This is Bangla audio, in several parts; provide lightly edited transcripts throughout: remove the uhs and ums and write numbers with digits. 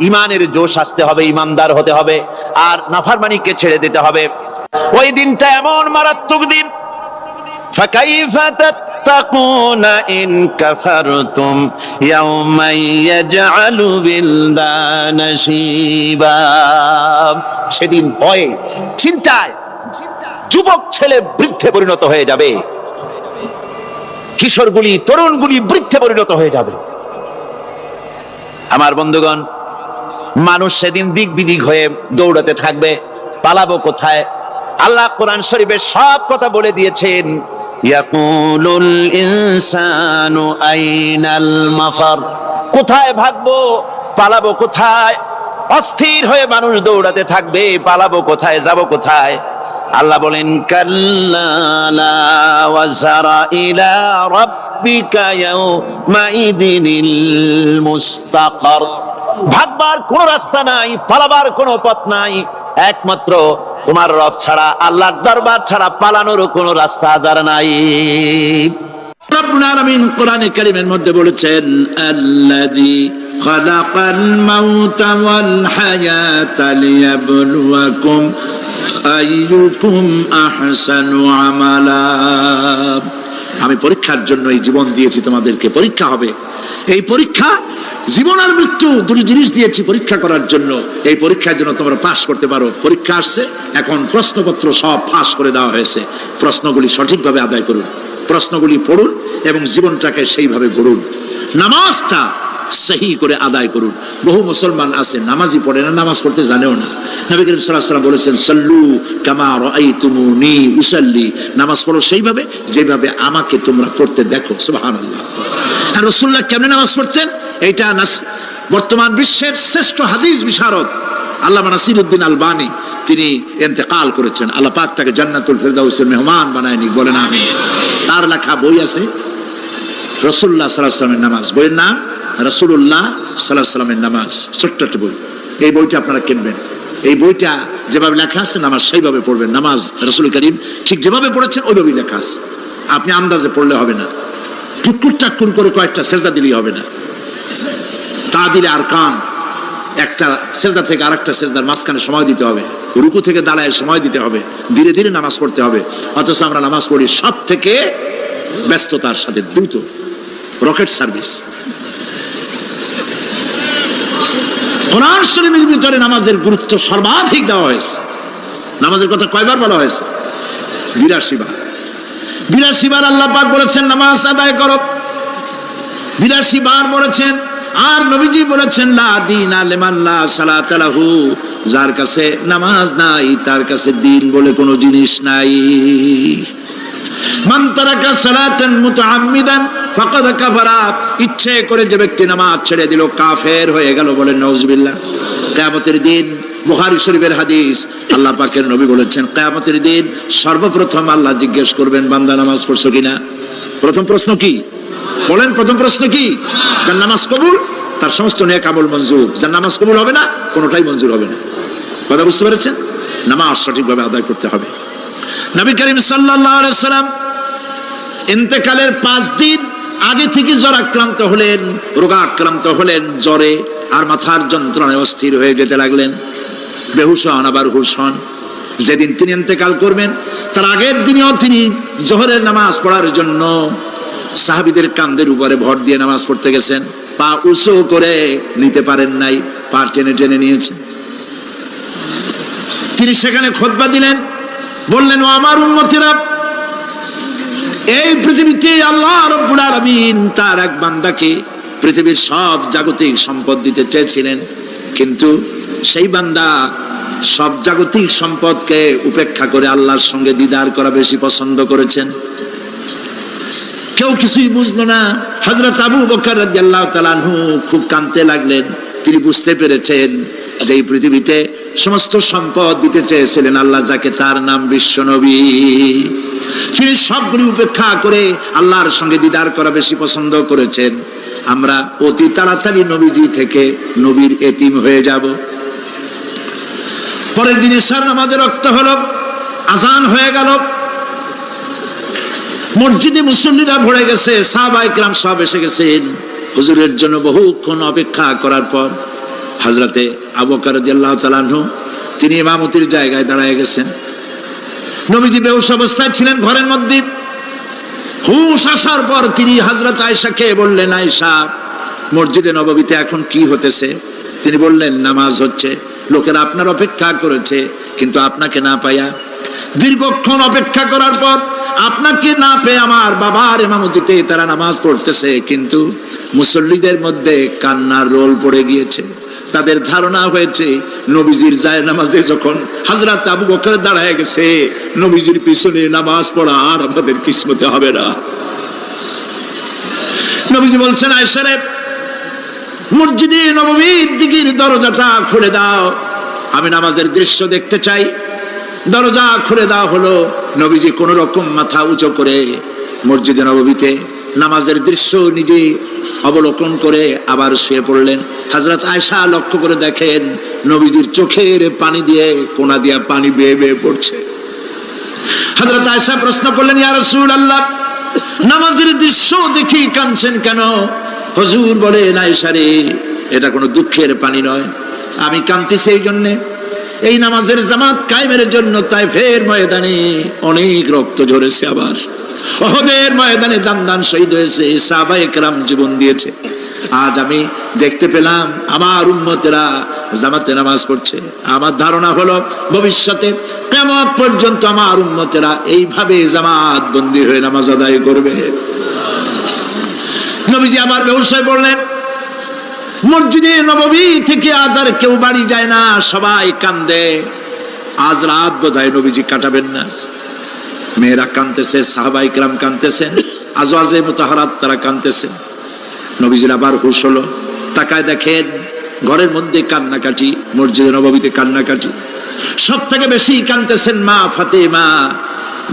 ইমানের জোশ আসতে হবে, ইমানদার হতে হবে, আর নাফরমানিকে ছেড়ে দিতে হবে। ওই দিনটা এমন মারাত্মক দিন, ফাকাইফা তাত্তাকুনা ইন কাফারতুম ইয়াওমান ইয়াজআলু বিলদানা শিবা। সেদিন ভয়ে চিন্তায় যুবক ছেলে বৃদ্ধে পরিণত হয়ে যাবে, কিশোরগুলি তরুণগুলি বৃদ্ধে পরিণত হয়ে যাবে। আমার বন্ধুগণ, মানুষ সেদিন দিক বিদিক হয়ে দৌড়াতে থাকবে, পালাবো কোথায়? আল্লাহ কোরআন শরীফে সব কথা বলে দিয়েছেন। ইয়াকুলুল ইনসানু আইনাল মাফার, কোথায় ভাগবো, পালাবো কোথায়? অস্থির হয়ে মানুষ দৌড়াতে থাকবে, পালাবো কোথায়, যাব কোথায়? আল্লাহ বলেন কাল্লা লা ওয়াজারা ইলা রাব্বিকা ইয়াউমাইদিনিল মুস্তাকার। ভাগবার কোনো রাস্তা নাই, পালাবার কোনো পথ নাই, একমাত্র তোমার রব ছাড়া, আল্লাহর দরবার ছাড়া পালানোর কোনো রাস্তা আজার নাই। রব্বুল আলামিন কোরআনে কারীমের মধ্যে বলেছেন আল্লাযী খালাকাল মাউতা ওয়াল হায়াতা লিয়াবলুয়াকুম আইয়ুকুম আহসানু আমালা। আমি পরীক্ষার জন্য এই জীবন দিয়েছি, তোমাদেরকে পরীক্ষা হবে। এই পরীক্ষা জীবন আর মৃত্যু দুটি জিনিস দিয়েছি পরীক্ষা করার জন্য। এই পরীক্ষার জন্য তোমরা পাস করতে পারো। পরীক্ষা আসছে, এখন প্রশ্নপত্র সব ফাঁস করে দেওয়া হয়েছে। প্রশ্নগুলি সঠিকভাবে আদায় করুন, প্রশ্নগুলি পড়ুন এবং জীবনটাকে সেইভাবে গড়ুন। নামাজটা সহি করে আদায় করুন। বহু মুসলমান আছে নামাজই পড়ে না, নামাজ পড়তে জানেও না। নবী করিম সাল্লাল্লাহু আলাইহি ওয়াসাল্লাম বলেছেন সাল্লু কামা রাআইতুমুনি উসাল্লি, নামাজ পড়ো সেইভাবে যেভাবে আমাকে তোমরা পড়তে দেখো। সুবহানাল্লাহ। আর রাসূলুল্লাহ কেমনে নামাজ পড়তেন? এইটা বর্তমান বিশ্বের শ্রেষ্ঠ হাদিস বিশারদ আল্লামা নাসিরউদ্দিন আলবানী তিনি ইন্তেকাল করেছেন। আল্লাহ পাক তাকে জান্নাতুল ফেরদাউসের মেহমান বানায় নিক, বলেন আমিন। তার লেখা বই আছে রাসূলুল্লাহ সাল্লাল্লাহু আলাইহি ওয়াসাল্লামের নামাজ, বইয়ের নাম রাসূলুল্লাহ সাল্লাল্লাহু আলাইহি ওয়াসাল্লামের নামাজ। ছোট্ট একটা বই, এই বইটা আপনারা কিনবেন। এই বইটা যেভাবে লেখা আছে নামাজ সেইভাবে পড়বেন। নামাজ রাসূল করিম ঠিক যেভাবে পড়েছেন ওইভাবেই লেখা আছে। আপনি আন্দাজে পড়লে হবে না, টুকুর টাকুর করে কয়েকটা সেজদা দিলেই হবে না। তা দিলে আর কান, একটা সেজদা থেকে আরেকটা সেজদার মাঝখানে সময় দিতে হবে, রুকু থেকে দাঁড়ায় সময় দিতে হবে, ধীরে ধীরে নামাজ পড়তে হবে। অথচ আমরা নামাজ পড়ি সব থেকে ব্যস্ততার সাথে, দ্রুত, রকেট সার্ভিস। কোরআন শরীফের ভিতরে নামাজের গুরুত্ব সর্বাধিক দেওয়া হয়েছে। নামাজের কথা কয়বার বলা হয়েছে? ৮২ বার। ৮২ বার আল্লাহ পাক বলেছেন নামাজ আদায় করো, ৮২ বার বলেছেন। আর নবীজি বলেছেন লা দীনা লিমান লা সালাতা লাহু, যার কাছে নামাজ নাই তার কাছে দ্বীন বলে কোনো জিনিস নাই। মান তারাকা সালাতান মুতাআম্মিদান ফাকাদ কাফারা, ইচ্ছে করে যে ব্যক্তি নামাজ ছেড়ে দিল কাফের হয়ে গেল, বলেন নাউজুবিল্লাহ। কিয়ামতের দিন, বুখারী শরীফের হাদিস, আল্লাহ পাকের নবী বলেছেন কিয়ামতের দিন সর্বপ্রথম আল্লাহ জিজ্ঞেস করবেন বান্দা নামাজ পড়ছো কিনা। প্রথম প্রশ্ন কি বলেন? প্রথম প্রশ্ন কি? যার নামাজ কবুল তার সমস্ত নেক আমল মঞ্জুর, যার নামাজ কবুল হবে না কোনোটাই মঞ্জুর হবে না। কথা বুঝতে পেরেছেন? নামাজ সঠিকভাবে আদায় করতে হবে। নবী করিম সাল্লাল্লাহু আলাইহি ওয়াসাল্লাম ইন্তেকালের ৫ দিন আগে থেকে জ্বরাক্রান্ত হলেন, রোগাক্রান্ত হলেন, জ্বরে আর মাথার যন্ত্রণায় অস্থির হয়ে যেতে লাগলেন, বেহুশ হন আবার হুশ হন। যেদিন তিনি ইন্তেকাল করবেন তার আগের দিনেও তিনি জোহরের নামাজ পড়ার জন্য সাহাবীদের কাঁধের উপরে ভর দিয়ে নামাজ পড়তে গেছেন। পা উঁচু করে নিতে পারেন নাই, পা টেনে টেনে নিয়েছেন। তিনি সেখানে খুতবা দিলেন, বললেন ও আমার উম্মতেরা, এই পৃথিবীতে আল্লাহ রাব্বুল আলামিন তার এক বান্দাকে পৃথিবীর সব জাগতিক সম্পদ দিতে চেয়েছিলেন, কিন্তু সেই বান্দা সব জাগতিক সম্পদকে উপেক্ষা করে আল্লাহর সঙ্গে দিদার করা বেশি পছন্দ করেছেন। কেউ কিছুই বুঝলো না। হযরত আবু বকর রাদিয়াল্লাহু তাআলা আনহু খুব কাঁদতে লাগলেন। তিনি বুঝতে পেরেছেন যে এই পৃথিবীতে সমস্ত সম্পদ দিতে চেয়েছিলেন আল্লাহ যাকে, তার নাম বিশ্বনবী। তিনি সবগুলি উপেক্ষা করে আল্লাহর সঙ্গে দিদার করা বেশি পছন্দ করেছেন। আমরা অতি তাড়াতাড়ি নবীজি থেকে নবীর এতিম হয়ে যাব। পরের দিন ইশার নামাজের ওয়াক্ত হলো, আযান হয়ে গেল, মসজিদে মুসল্লিরা ভরে গেছে, সাহাবায়ে কেরাম সব এসে গেছেন। হুজুরের জন্য বহুক্ষণ অপেক্ষা করার পর হযরতে আবু বকর রাদিয়াল্লাহু তাআলা আনহু তিনি ইমামতির জায়গায় দাঁড়ায় গেছেন। নবীজি বেহুশ অবস্থায় ছিলেন ঘরের মধ্যে। হুশ আসার পর তিনি হযরত আয়েশাকে বললেন, আয়েশা, মসজিদে নববীতে এখন কি হতেছে? তিনি বললেন, নামাজ হচ্ছে। লোকেরা আপনার অপেক্ষা করেছে, কিন্তু আপনাকে না পাইয়া দীর্ঘক্ষণ অপেক্ষা করার পর আপনাকে না পেয়ে আমার বাবার ইমামতিতে তারা নামাজ পড়তেছে, কিন্তু মুসল্লিদের মধ্যে কান্নার রোল পড়ে গিয়েছে। তাদের ধারণা হয়েছে নবীজির যায় নামাজে যখন হযরত আবু বকর দাঁড়ায় গেছে, নবীজির পিছনে নামাজ পড়া আর আমাদের কিসমতে হবে না। নবীজি বলছেন, আয়েশা রে, মসজিদে নববীর দিকের দরজাটা খুলে দাও, আমি নামাজের দৃশ্য দেখতে চাই। দরজা খুলে দেওয়া হলো। নবীজি কোন রকম মাথা উঁচু করে মসজিদে নববীতে নামাজের দৃশ্য নিজে অবলোকন করে আবার শুয়ে পড়লেন। হযরত আয়েশা লক্ষ্য করে দেখেন নবীজির চোখের পানি দিয়ে কোনা দিয়া পানি বেয়ে বেয়ে পড়ছে। হযরত আয়েশা প্রশ্ন করলেন, ইয়া রাসূলুল্লাহ, নামাজের দৃশ্য দেখি কাঁদছেন কেন? হুজুর বলেন, আয়েশা রে, এটা কোনো দুঃখের পানি নয়, আমি কাঁদতেছি এই জন্যে, এই নামাজের জামাত কায়েমের জন্য তায়েফের ময়দানে অনেক রক্ত ঝরেছে, আবার উহুদের ময়দানে দান দান শহীদ হয়েছে, সাহাবায়ে কেরাম জীবন দিয়েছে। আজ আমি দেখতে পেলাম আমার উম্মতেরা জামাতে নামাজ পড়ছে। আমার ধারণা হলো ভবিষ্যতে কিয়ামত পর্যন্ত আমার উম্মতেরা এইভাবে জামাত বন্দী হয়ে নামাজ আদায় করবে। নবীজি আবার বেহুশ হয়ে পড়লেন। মসজিদে নববী থেকে আজ আর কেউ বাড়ি যায় না, সবাই কান্দে। আজ রাত বোধহয় নবীজি কাটাবেন না। মেয়েরা কাঁদতেছে, সাহাবায়ে কেরাম কাঁদতেছেন, আজওয়াজে মুতাহারাত তারা কাঁদতেছেন। নবীজির আবার হুঁশ হলো, তাকায় দেখেন ঘরের মধ্যে কান্নাকাটি, মসজিদে নববীতে কান্নাকাটি। সব থেকে বেশি কাঁদতেছেন মা ফাতেমা।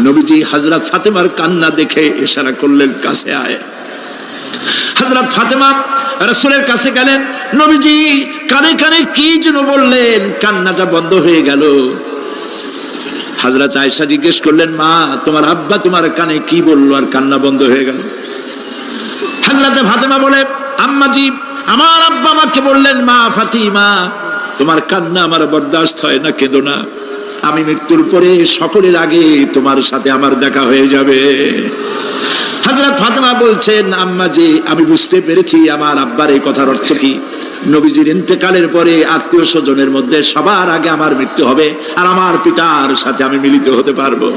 নবীজি হযরত ফাতেমার কান্না দেখে ইশারা করলেন, কাছে আয়। হযরত ফাতেমা রাসূলের কাছে গেলেন। নবীজি কানে কানে কি যেন বললেন, কান্নাটা বন্ধ হয়ে গেল। হযরত আয়েশা জিজ্ঞেস করলেন, মা, তোমার আব্বা তোমার কানে কি বললো আর কান্না বন্ধ হয়ে গেল? হযরত ফাতেমা বলে, আম্মাজি, আমার আব্বা আমাকে বললেন, মা ফাতিমা, তোমার কান্না আমার বরদাস্ত হয় না, কেঁদো না, আমি মৃত্যুর পরে সকলের আগে তোমার সাথে আমার দেখা হয়ে যাবে। হযরত ফাতেমা বলছেন, আম্মাজি, আমি বুঝতে পেরেছি আমার আব্বার এই কথার অর্থ কি। নবীজির ইন্তেকালের পরে আত্মীয় স্বজনের মধ্যে সবার আগে আমার মৃত্যু হবে, আর আমার পিতার সাথে আমি মিলিত হতে পারবো।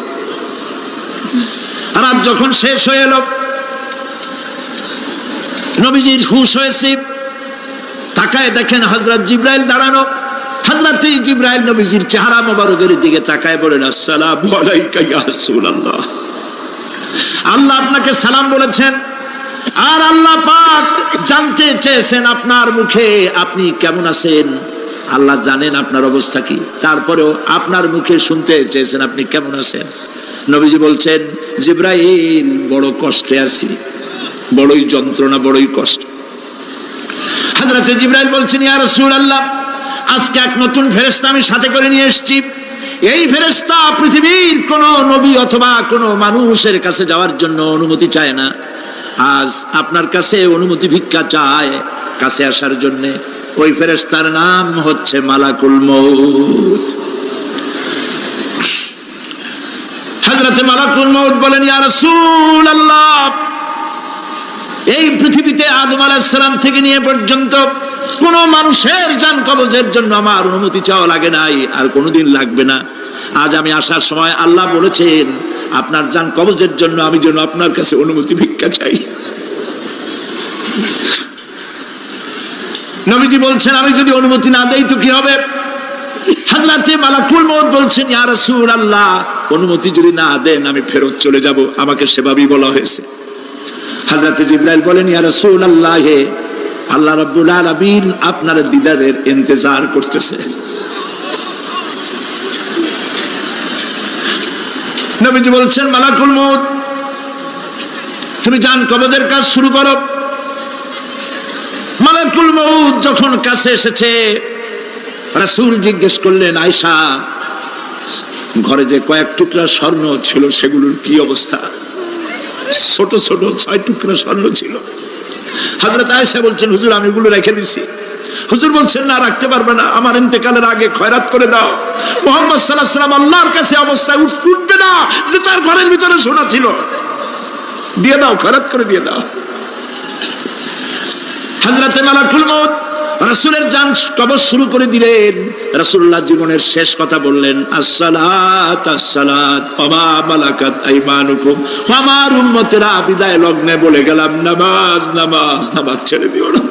রাত যখন শেষ হয়ে এলো, নবীজির হুঁশ হয়েছে, তাকায় দেখেন হযরত জিবরাইল দাঁড়ানো। হযরত জিবরাইল নবীজির চেহারা মোবারকের দিকে তাকায় বলেন, আসসালামু আলাইকা ইয়া রাসূলুল্লাহ, আল্লাহ আপনাকে সালাম বলেছেন, আর আল্লাহ পাক জানতে চেয়েছেন আপনার মুখে আপনি কেমন আছেন। আল্লাহ জানেন আপনার অবস্থা কি, তারপরেও আপনার মুখে শুনতে চেয়েছেন আপনি কেমন আছেন। নবীজি বলছেন, জিবরাইল, বড় কষ্টে আছি, বড়ই যন্ত্রণা, বড়ই কষ্ট। হযরত জিবরাইল বলছেন, ইয়া রাসূলুল্লাহ, আজকে এক নতুন ফেরেশতা আমি সাথে করে নিয়ে এসেছি। এই ফেরেশতা পৃথিবীর কোন নবী অথবা কোন মানুষের কাছে যাওয়ার জন্য অনুমতি চায় না, আজ আপনার কাছে অনুমতি ভিক্ষা চায় কাছে আসার জন্য। ওই ফেরেশতার নাম হচ্ছে মালাকুল মউত। হযরত মালাকুল মউত বলেন, ইয়া রাসূলুল্লাহ, এই পৃথিবীতে আদম আলাইহিস সালাম থেকে নিয়ে পর্যন্ত কোন মানুষের জান কবজের জন্য আমার অনুমতি চাওয়া লাগে নাই, আর কোনোদিন লাগবে না। আজ আমি আসার সময় আল্লাহ বলেছেন আপনার জান কবজের জন্য আমি যেন আপনার কাছে অনুমতি ভিক্ষা চাই। নবীজি বলছেন, আমি যদি অনুমতি না দেই তো কি হবে? হযরত মালাকুল মউত বলছেন, ইয়া রাসূলুল্লাহ, অনুমতি যদি না দেন আমি ফেরত চলে যাব, আমাকে সেভাবেই বলা হয়েছে। হযরত জিবরাইল বলেন, ইয়া রাসূলুল্লাহ, আল্লাহ রাব্বুল আলামিন আপনার দিদারের ইন্তজার করতেছে। নবীজি বলছেন, মালাকুল মউত, তুমি জান কবজের কাজ শুরু করো। মালাকুল মউত যখন কাছে এসেছে, রাসূল জিজ্ঞেস করলেন, আয়েশা, ঘরে যে কয়েক টুকরা স্বর্ণ ছিল সেগুলোর কি অবস্থা? ছোট ছোট 6 টুকরা স্বর্ণ ছিল। হযরত আয়েশা বলছেন, হুজুর, আমি এগুলো রেখে দিছি। হুজুর বলছেন না, রাখতে পারবে না, আমার ইন্তেকালের আগে খয়রাত করে দাও। মুহাম্মদ সাল্লাল্লাহু আলাইহি ওয়াসাল্লাম আল্লাহর কাছে অবস্থায় উঠবে না যে তার ঘরের ভিতরে সোনা ছিল, দিয়ে দাও, খয়রাত করে দিয়ে দাও। হযরতে মালাকুল মউত রাসূলের জান কবজ শুরু করে দিলেন। রাসূলুল্লাহ জীবনের শেষ কথা বললেন, আসসালাত আসসালাত ওয়া মা মালাকাত আইমানুকুম। আমার উম্মতেরা বিদায় লগ্নে বলে গেলাম, নামাজ নামাজ নামাজ ছেড়ে দিও না।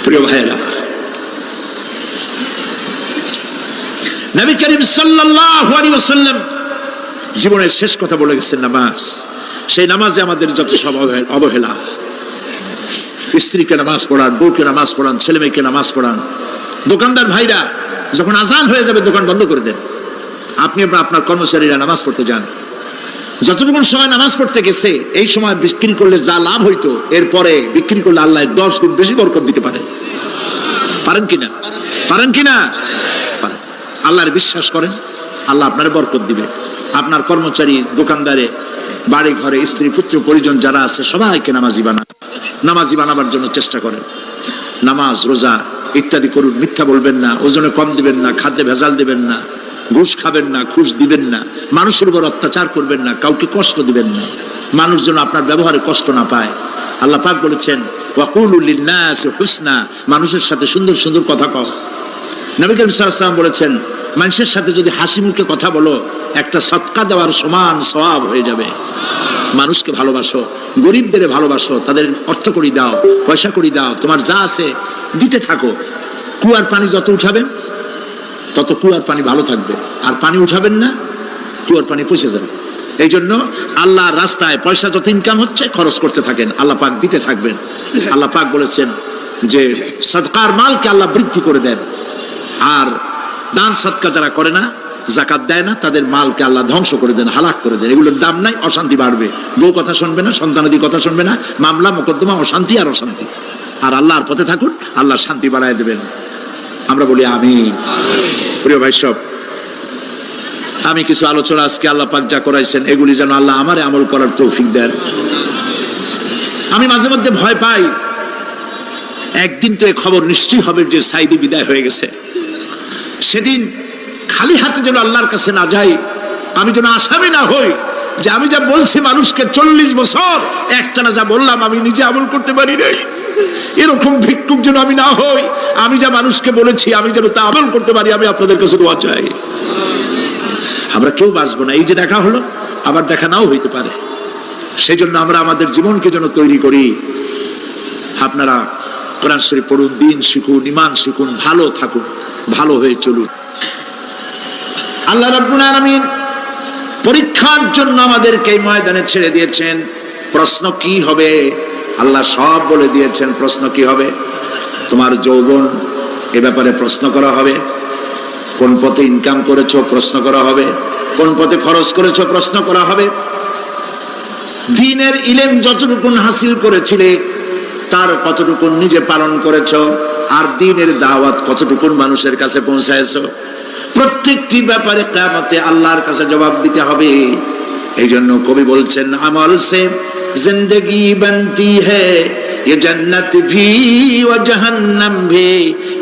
প্রিয় ভাইরা, নবী করিম সাল্লাল্লাহু আলাইহি ওয়াসাল্লাম জীবনের শেষ কথা বলে গেছেন নামাজ। সেই নামাজে আমাদের যত সব অবহেলা, স্ত্রীকে নামাজ পড়ান, বউকে নামাজ পড়ান, ছেলে মেয়েকে নামাজ পড়ান। দোকানদার ভাইরা যখন আজান হয়ে যাবে দোকান বন্ধ করে দেন, আপনি আপনার কর্মচারীরা নামাজ পড়তে যান। যতটুকু সময় নামাজ পড়তে গেছে এই সময় বিক্রি করলে যা লাভ হইতো, এরপরে বিক্রি করলে আল্লাহ 10 গুণ বেশি বরকত দিতে পারেন। পারেন কিনা? পারেন কিনা? পারেন। আল্লাহর বিশ্বাস করেন, আল্লাহ আপনার বরকত দিবে। আপনার কর্মচারী, দোকানদারে, বাড়ি ঘরে স্ত্রী পুত্র পরিজন যারা আছে সবাইকে নামাজি বানাবার জন্য চেষ্টা করেন। নামাজ রোজা ইত্যাদি করুন। মিথ্যা বলবেন না, ওজনে কম দিবেন না, খাদ্যে ভেজাল দিবেন না, ঘুষ খাবেন না, ঘুষ দিবেন না, মানুষের উপর অত্যাচার করবেন না, কাউকে কষ্ট দিবেন না, মানুষ যেন আপনার ব্যবহারে কষ্ট না পায়। আল্লাহ পাক বলেছেন, ওয়াকুলু লিন্নাসি হুসনা, মানুষের সাথে সুন্দর সুন্দর কথা কও। নবী করিম সাল্লাল্লাহু আলাইহি ওয়াসাল্লাম বলেছেন, মানুষের সাথে যদি হাসি মুখে কথা বলো একটা সদকা দেওয়ার সমান সওয়াব হয়ে যাবে। মানুষকে ভালোবাসো, গরিবদের ভালোবাসো, তাদের অর্থ করি দাও, পয়সা করি দাও, তোমার যা আছে দিতে থাকো। কুয়ার পানি যত উঠাবেন তত কুয়ার পানি ভালো থাকবে, আর পানি উঠাবেন না কুয়ার পানি পচে যাবে। এই জন্য আল্লাহর রাস্তায় পয়সা যত ইনকাম হচ্ছে খরচ করতে থাকেন, আল্লাহ পাক দিতে থাকবেন। আল্লাহ পাক বলেছেন যে সদকার মালকে আল্লাহ বৃদ্ধি করে দেন, আর দান সদকা যারা করে না, যাকাত দেয় না, তাদের মালকে আল্লাহ ধ্বংস করে দেন, হালাক করে দেন। এগুলোর দাম নাই, অশান্তি বাড়বে, বউ কথা শুনবে না, সন্তানাদি কথা শুনবে না, মামলা মোকদ্দমা, অশান্তি আর অশান্তি। আর আল্লাহর পথে থাকুন, আল্লাহ শান্তি বাড়ায় দেবেন। আমরা বলি আমিন। প্রিয় ভাই সব, আমি কিছু আলোচনা আজকে আল্লাহ পাক যা করাইছেন এগুলি যেন আল্লাহ আমারে আমল করার তৌফিক দেন। আমি মাঝে মধ্যে ভয় পাই, একদিন তো এই খবর নিশ্চয়ই হবে যে সাইদি বিদায় হয়ে গেছে। সেদিন খালি হাতে যেন আল্লাহর কাছে না যাই, আমি যেন আসামি না হই যে আমি যা বলছি মানুষকে 40 বছর একটানা যা বললাম আমি নিজে আমল করতে পারি নাই। এরকম ভিক্ষুক যেন আমি না হই, আমি যা মানুষকে বলেছি আমি যেন তা আমল করতে পারি। আমি আপনাদের কাছে দোয়া চাই। আমরা কেউ বাঁচবো না, এই যে দেখা হলো আবার দেখা নাও হইতে পারে। সেই জন্য আমরা আমাদের জীবনকে যেন তৈরি করি। আপনারা কোরআন শরীফ পড়ুন, দিন শিখুন, ঈমান শিখুন, ভালো থাকুন, ভালো হয়ে চলুন। আল্লাহ রাব্বুল আলামিন পরীক্ষার জন্য আমাদেরকে এই ময়দানে ছেড়ে দিয়েছেন। প্রশ্ন কি হবে আল্লাহ সব বলে দিয়েছেন। প্রশ্ন কি হবে? তোমার যৌবন, এ ব্যাপারে প্রশ্ন করা হবে। কোন পথে ইনকাম করেছো প্রশ্ন করা হবে। কোন পথে খরচ করেছো প্রশ্ন করা হবে। দ্বীনের ইলম যতটুকু হাসিল করেছিলে তার কতটুকু নিজে পালন করেছো, আর দ্বীনের দাওয়াত কতটুকু মানুষের কাছে পৌঁছায়ছো, প্রত্যেকটি ব্যাপারে কিয়ামতে আল্লাহর কাছে জবাব দিতে হবে। এই জন্য কবি বলছেন, আমল সে জিंदगी बनती है ये जन्नत भी व जहन्नम भी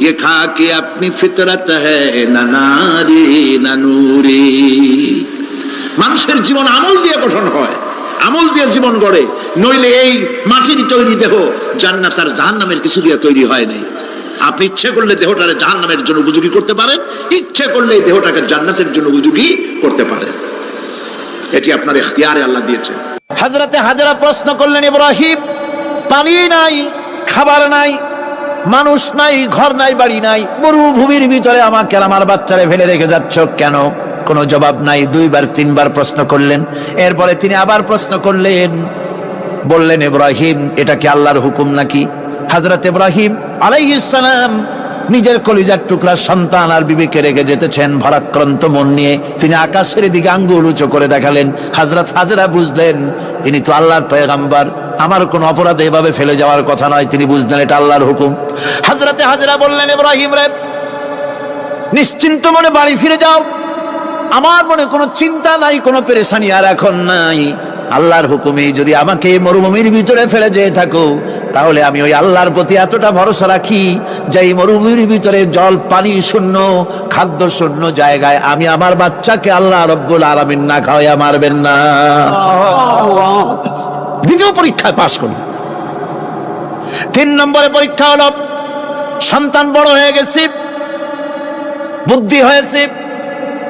ये खाके अपनी फितरत है ना नारी ना नूरी। মানুষের জীবন আমল দিয়ে গঠন হয়, আমল দিয়ে জীবন গড়ে, নইলে এই মাটির তৈরি দেহ জান্নাত আর জাহান্নামের কিছু দিয়ে তৈরি হয় নাই। আপনি ইচ্ছে করলে দেহটাকে জাহান্নামের জন্য উপযোগী করতে পারেন, ইচ্ছে করলে এই দেহটাকে জান্নাতের জন্য উপযোগী করতে পারেন। এটি আপনার ইখতিয়ারে আল্লাহ দিয়েছেন। হযরতে হাজরা প্রশ্ন করলেন, ইব্রাহিম পানি নাই, খাবার নাই, মানুষ নাই, ঘর নাই, বাড়ি নাই, মরুভূমির ভিতরে আমাকে আর আমার বাচ্চারে ফেলে রেখে যাচ্ছ কেন? কোনো জবাব নাই। 2 বার 3 বার প্রশ্ন করলেন। এরপরে তিনি আবার প্রশ্ন করলেন, বললেন, ইব্রাহিম এটা কি আল্লাহর হুকুম নাকি? হযরত ইব্রাহিম আলাইহিস সালাম নিজের কলিজার টুকরা সন্তান আর বিবিকে রেখে যেতেছেন ভারাক্রান্ত মন নিয়ে। তিনি আকাশের দিকে আঙ্গুল উঁচু করে দেখালেন। হযরত হাজরা বুঝলেন তিনি তো আল্লাহর পয়গম্বর, আমার কোন অপরাধ এভাবে ফেলে যাওয়ার কথা নয়। তিনি বুঝলেন এটা আল্লাহর হুকুম। হযরতে হাজরা বললেন, ইব্রাহিম রে, নিশ্চিন্ত মনে বাড়ি ফিরে যাও, আমার মনে কোনো চিন্তা নাই, কোনো পেরেশানি আর এখন নাই। আল্লাহর হুকুমে যদি আমাকে মরুভূমির ভিতরে ফেলে যেয়ে থাকো, তাহলে আমি ওই আল্লাহর প্রতি এতটা ভরসা রাখি যে এই মরুভূমির ভিতরে জল পানি শূন্য খাদ্য শূন্য জায়গায় আমি আমার বাচ্চাকে আল্লাহ রব্বুল আলামিন না খাওয়াইয়া মারবেন না। দ্বিতীয় পরীক্ষায় পাশ করল। 3 নম্বরে পরীক্ষা হলো, সন্তান বড় হয়ে গেছে, বুদ্ধি হয়েছে,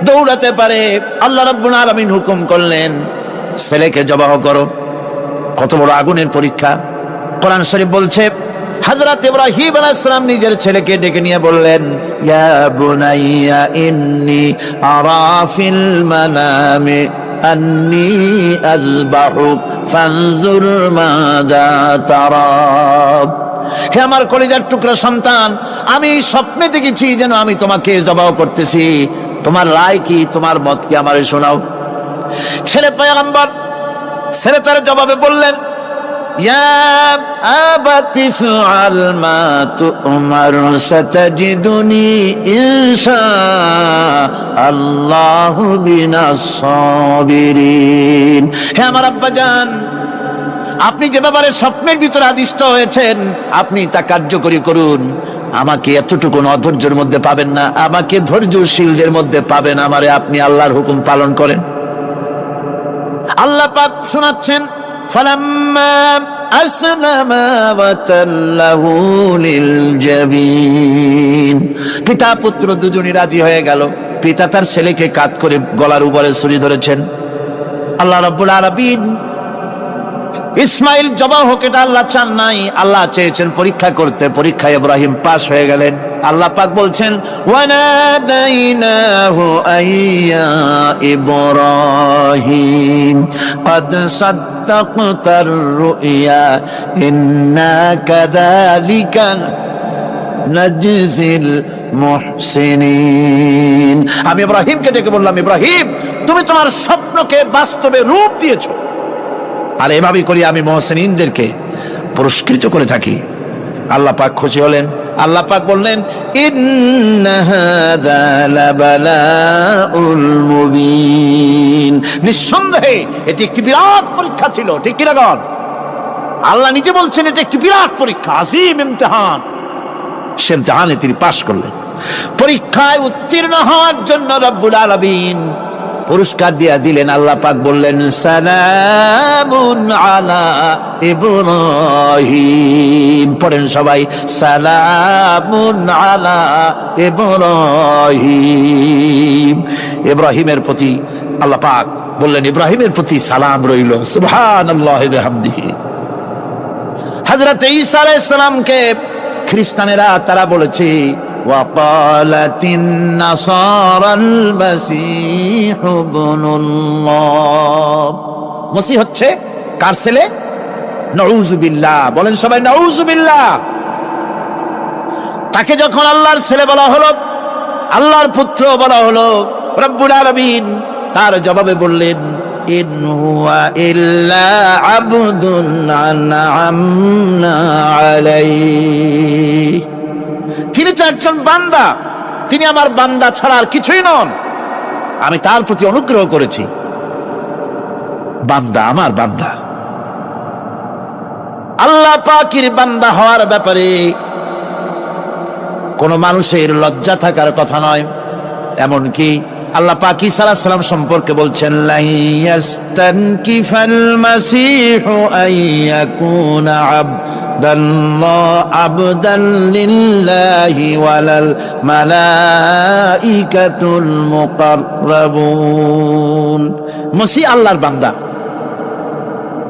দৌড়াতে পারে। আল্লাহ রাব্বুল আলামিন হুকুম করলেন ছেলেকে জবাহ করো। কত বড় আগুনের পরীক্ষা! কোরআন শরীফ বলছে হযরত ইব্রাহিম আলাইহিস সালাম নিজের ছেলেকে ডেকে নিয়ে বললেন, ইয়া বুনাইয়া ইন্নী আরা ফিল মানামি আন্নী আযবাহুক ফানজুর মাযা তারা। হে আমার কলিজার টুকরা সন্তান, আমি স্বপ্নে দেখেছি যেন আমি তোমাকে জবাহ করতেছি, তোমার রায় কি, তোমার মত কি আমারে শোনাও। ছেলে পয়গম্বর, ছেলে তার জবাবে বললেন, ইয়া আবাতি ফাআল মা তু'মার সাতাজিদুনি ইনশাআল্লাহু মিনাস সাবিরিন। হে আমার আব্বাজান, আপনি যে ব্যাপারে স্বপ্নের ভিতরে আদিষ্ট হয়েছেন আপনি তা কার্যকরী করুন। আমাকে এতটুকু অধৈর্যের মধ্যে পাবেন না, আমাকে ধৈর্যশীলদের মধ্যে পাবেন। আমারে আপনি আল্লাহর হুকুম পালন করেন। আল্লাহ পাক শোনাচ্ছেন, ফালাম্মা আসলামা ওয়া তাল্লাহু লিল জাবিন। পিতা পুত্র দুজনই রাজি হয়ে গেল। পিতা তার ছেলেকে কাঁধ করে গলার উপরে ছুরি ধরেছেন। আল্লাহ রাব্বুল আলামিন ইসমাইল জবাহ হোক এটা আল্লাহ চান নাই, আল্লাহ চেয়েছেন পরীক্ষা করতে। পরীক্ষায় ইব্রাহিম পাস হয়ে গেলেন। আল্লাহ পাক বলছেন, ওয়ানাদাইনাহু আইয়া ইব্রাহিম ক্বাদ সাদ্দাকতার রুইয়া ইন্না কাযালিকা নাজজিল মুহসিনিন। আমি ইব্রাহিমকে ডেকে বললাম, ইব্রাহিম তুমি তোমার স্বপ্নকে বাস্তবে রূপ দিয়েছো, আর এভাবেই করি আমি মুহসিনিনদেরকে পুরস্কৃত করে থাকি। আল্লাহ পাক খুশি হলেন। আল্লাহ পাক বললেন, ইন্না হাযা লাবালাউল মুবিন। নিঃসন্দেহে এটি একটি বিরাট পরীক্ষা ছিল, ঠিক কি না? আল্লাহ নিজে বলছেন এটা একটি বিরাট পরীক্ষা, আযীম ইমতিহান। সে ইমতিহানে তিনি পাশ করলেন। পরীক্ষায় উত্তীর্ণ হওয়ার জন্য রব্বুল আলামিন পুরস্কার দিয়া দিলেন। আল্লাহ পাক বললেন, সালামুন আলা ইব্রাহিম। পড়েন সবাই, সালামুন আলা ইব্রাহিম। ইব্রাহিমের প্রতি আল্লাহ পাক বললেন, ইব্রাহিমের প্রতি সালাম রইল। সুবহানাল্লাহি ওয়া বিহামদিহি। হযরত ঈসা আলাইহিস সালামকে খ্রিস্টানেরা তারা বলেছে, وقالت النصارى المسيح ابن الله। মসিহ হচ্ছে কার ছেলে? নাউযুবিল্লাহ। বলেন সবাই নাউযুবিল্লাহ। তাকে যখন আল্লাহর ছেলে বলা হলো, আল্লাহর পুত্র বলা হলো, রব্বুল আলামিন তার জবাবে বললেন, ইন হুয়া ইল্লা আবদুন আনআমনা আলাইহি। তিনি তো একজন বান্দা, তিনি আমার বান্দা ছাড়া আর কিছুই নন। আমি তার প্রতি অনুগ্রহ করেছি। বান্দা, আমার বান্দা। আল্লাহ পাকের বান্দা হওয়ার ব্যাপারে কোন মানুষের লজ্জা থাকার কথা নয়। এমনকি আল্লাহ পাক ঈসা আলাইহিস সালাম সম্পর্কে বলছেন, লা ইয়াস্তানকিফাল মাসীহু আইয়াকুনা আবদান লিল্লাহি ওয়ালাল মালাইকাতুল মুকাররাবুন। মসিহ আল্লাহর বান্দা,